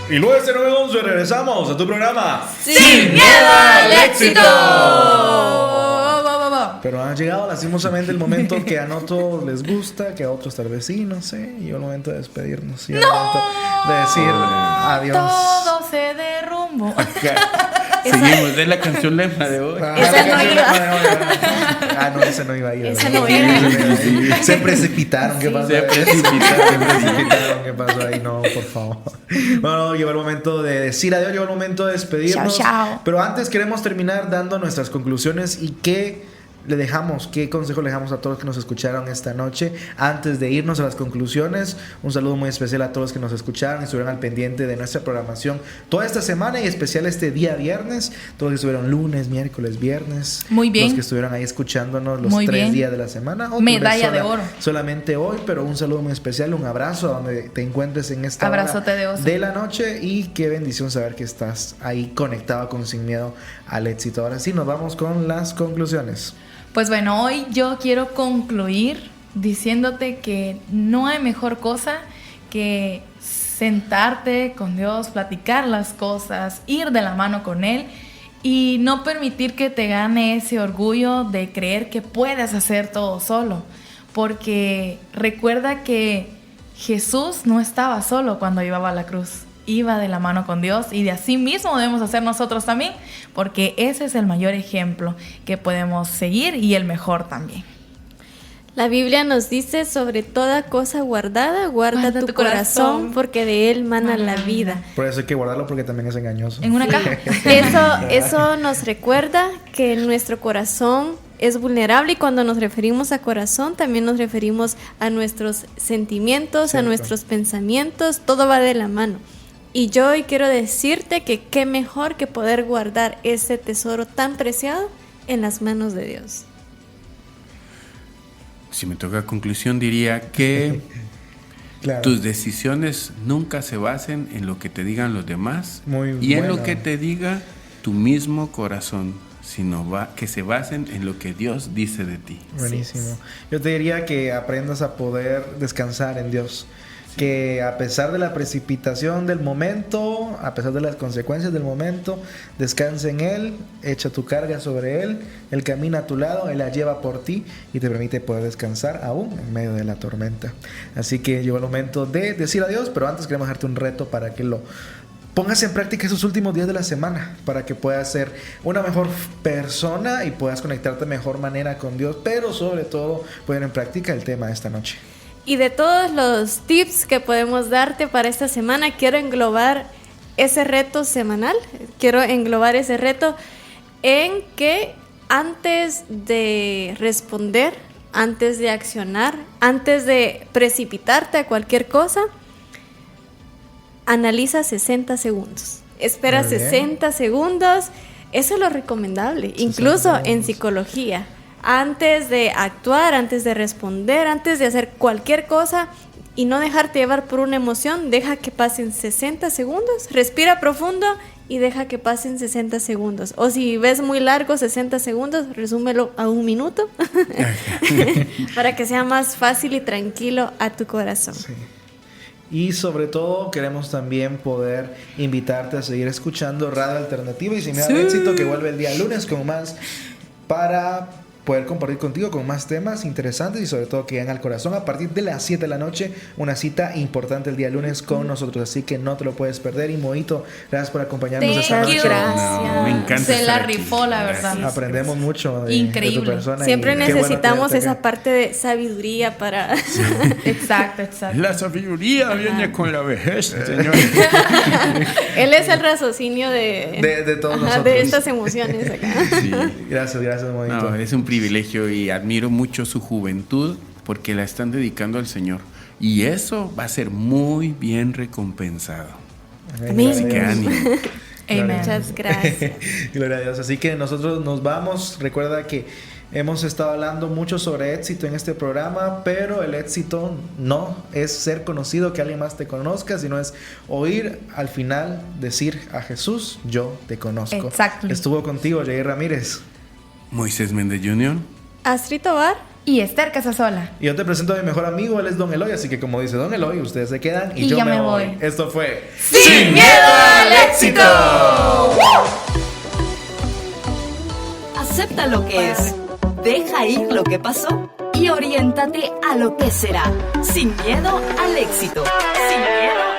Y luego este 911 regresamos a tu programa ¡Sin miedo al éxito! Pero ha llegado lastimosamente el momento que a no todos les gusta, que a otros tal vez sí, no sé. Y el momento de despedirnos. Y el momento de decir adiós. Todo se derrumbó. Seguimos, es la canción lema de hoy. Esa no iba. No, esa no iba a ir. Esa no iba. Se precipitaron, ¿qué pasó? Se precipitaron, ¿qué pasó ahí? No, por favor. Bueno, llegó el momento de decir adiós, llegó el momento de despedirnos. Chao, chao. Pero antes queremos terminar dando nuestras conclusiones y qué consejo le dejamos a todos los que nos escucharon esta noche. Antes de irnos a las conclusiones, un saludo muy especial a todos los que nos escucharon y estuvieron al pendiente de nuestra programación toda esta semana, y especial este día viernes, todos los que estuvieron lunes, miércoles, viernes. Muy bien. Los que estuvieron ahí escuchándonos los muy 3 bien. días de la semana. Medalla de oro. Solamente hoy, pero un saludo muy especial, un abrazo a donde te encuentres en esta Abrazote hora de oso. de la noche, y qué bendición saber que estás ahí conectado con Sin Miedo al Éxito. Ahora sí, nos vamos con las conclusiones. Pues bueno, hoy yo quiero concluir diciéndote que no hay mejor cosa que sentarte con Dios, platicar las cosas, ir de la mano con Él y no permitir que te gane ese orgullo de creer que puedes hacer todo solo. Porque recuerda que Jesús no estaba solo cuando llevaba la cruz. Iba de la mano con Dios, y de así mismo debemos hacer nosotros también, porque ese es el mayor ejemplo que podemos seguir y el mejor también. La Biblia nos dice: sobre toda cosa guardada, guarda tu corazón, porque de él mana la vida. Por eso hay que guardarlo, porque también es engañoso. En una caja. Eso nos recuerda que nuestro corazón es vulnerable, y cuando nos referimos a corazón también nos referimos a nuestros sentimientos, Cierto. a nuestros pensamientos, todo va de la mano. Y yo hoy quiero decirte que qué mejor que poder guardar ese tesoro tan preciado en las manos de Dios. Si me toca conclusión, diría que Claro. tus decisiones nunca se basen en lo que te digan los demás Muy y en bueno. lo que te diga tu mismo corazón, sino que se basen en lo que Dios dice de ti. Buenísimo. Yo te diría que aprendas a poder descansar en Dios. Que a pesar de la precipitación del momento, a pesar de las consecuencias del momento, descansa en Él, echa tu carga sobre Él, Él camina a tu lado, Él la lleva por ti y te permite poder descansar aún en medio de la tormenta. Así que llegó el momento de decir adiós, pero antes queremos dejarte un reto para que lo póngase en práctica esos últimos días de la semana para que puedas ser una mejor persona y puedas conectarte de mejor manera con Dios, pero sobre todo poner en práctica el tema de esta noche. Y de todos los tips que podemos darte para esta semana, quiero englobar ese reto semanal, en que antes de responder, antes de accionar, antes de precipitarte a cualquier cosa, analiza 60 segundos. Espera 60 segundos. Eso es lo recomendable, incluso en psicología. Antes de actuar, antes de responder, antes de hacer cualquier cosa y no dejarte llevar por una emoción, deja que pasen 60 segundos, respira profundo y deja que pasen 60 segundos. O si ves muy largo 60 segundos, resúmelo a 1 minuto para que sea más fácil y tranquilo a tu corazón. Sí. Y sobre todo queremos también poder invitarte a seguir escuchando Radio Alternativa y Sin Miedo al Éxito, que vuelve el día lunes con más para poder compartir contigo con más temas interesantes y sobre todo que llegan al corazón a partir de las 7 de la noche, una cita importante el día lunes con nosotros, así que no te lo puedes perder. Y Moito, gracias por acompañarnos esta noche. Gracias. No, me encanta. Se la rifó, la verdad. Aprendemos mucho de Increíble. tu persona. Siempre necesitamos esa parte de sabiduría para... Exacto. La sabiduría viene con la vejez, señor. Él es el raciocinio de todos nosotros. de estas emociones acá. Sí. Gracias, Moito. No, es un privilegio y admiro mucho su juventud porque la están dedicando al Señor. Y eso va a ser muy bien recompensado. Amén. Así que ánimo. Amén. Muchas gracias. Gloria a Dios. Así que nosotros nos vamos. Recuerda que hemos estado hablando mucho sobre éxito en este programa, pero el éxito no es ser conocido, que alguien más te conozca, sino es oír al final decir a Jesús, yo te conozco. Exacto. Estuvo contigo Jair Ramírez, Moisés Méndez Jr., Astrid Tobar Y Esther Casasola. y yo te presento a mi mejor amigo, él es Don Eloy, así que como dice Don Eloy, ustedes se quedan y yo ya me me voy. voy. Esto fue ¡Sin miedo al éxito! Acepta lo que es, deja ir lo que pasó y oriéntate a lo que será. Sin miedo al éxito. Sin miedo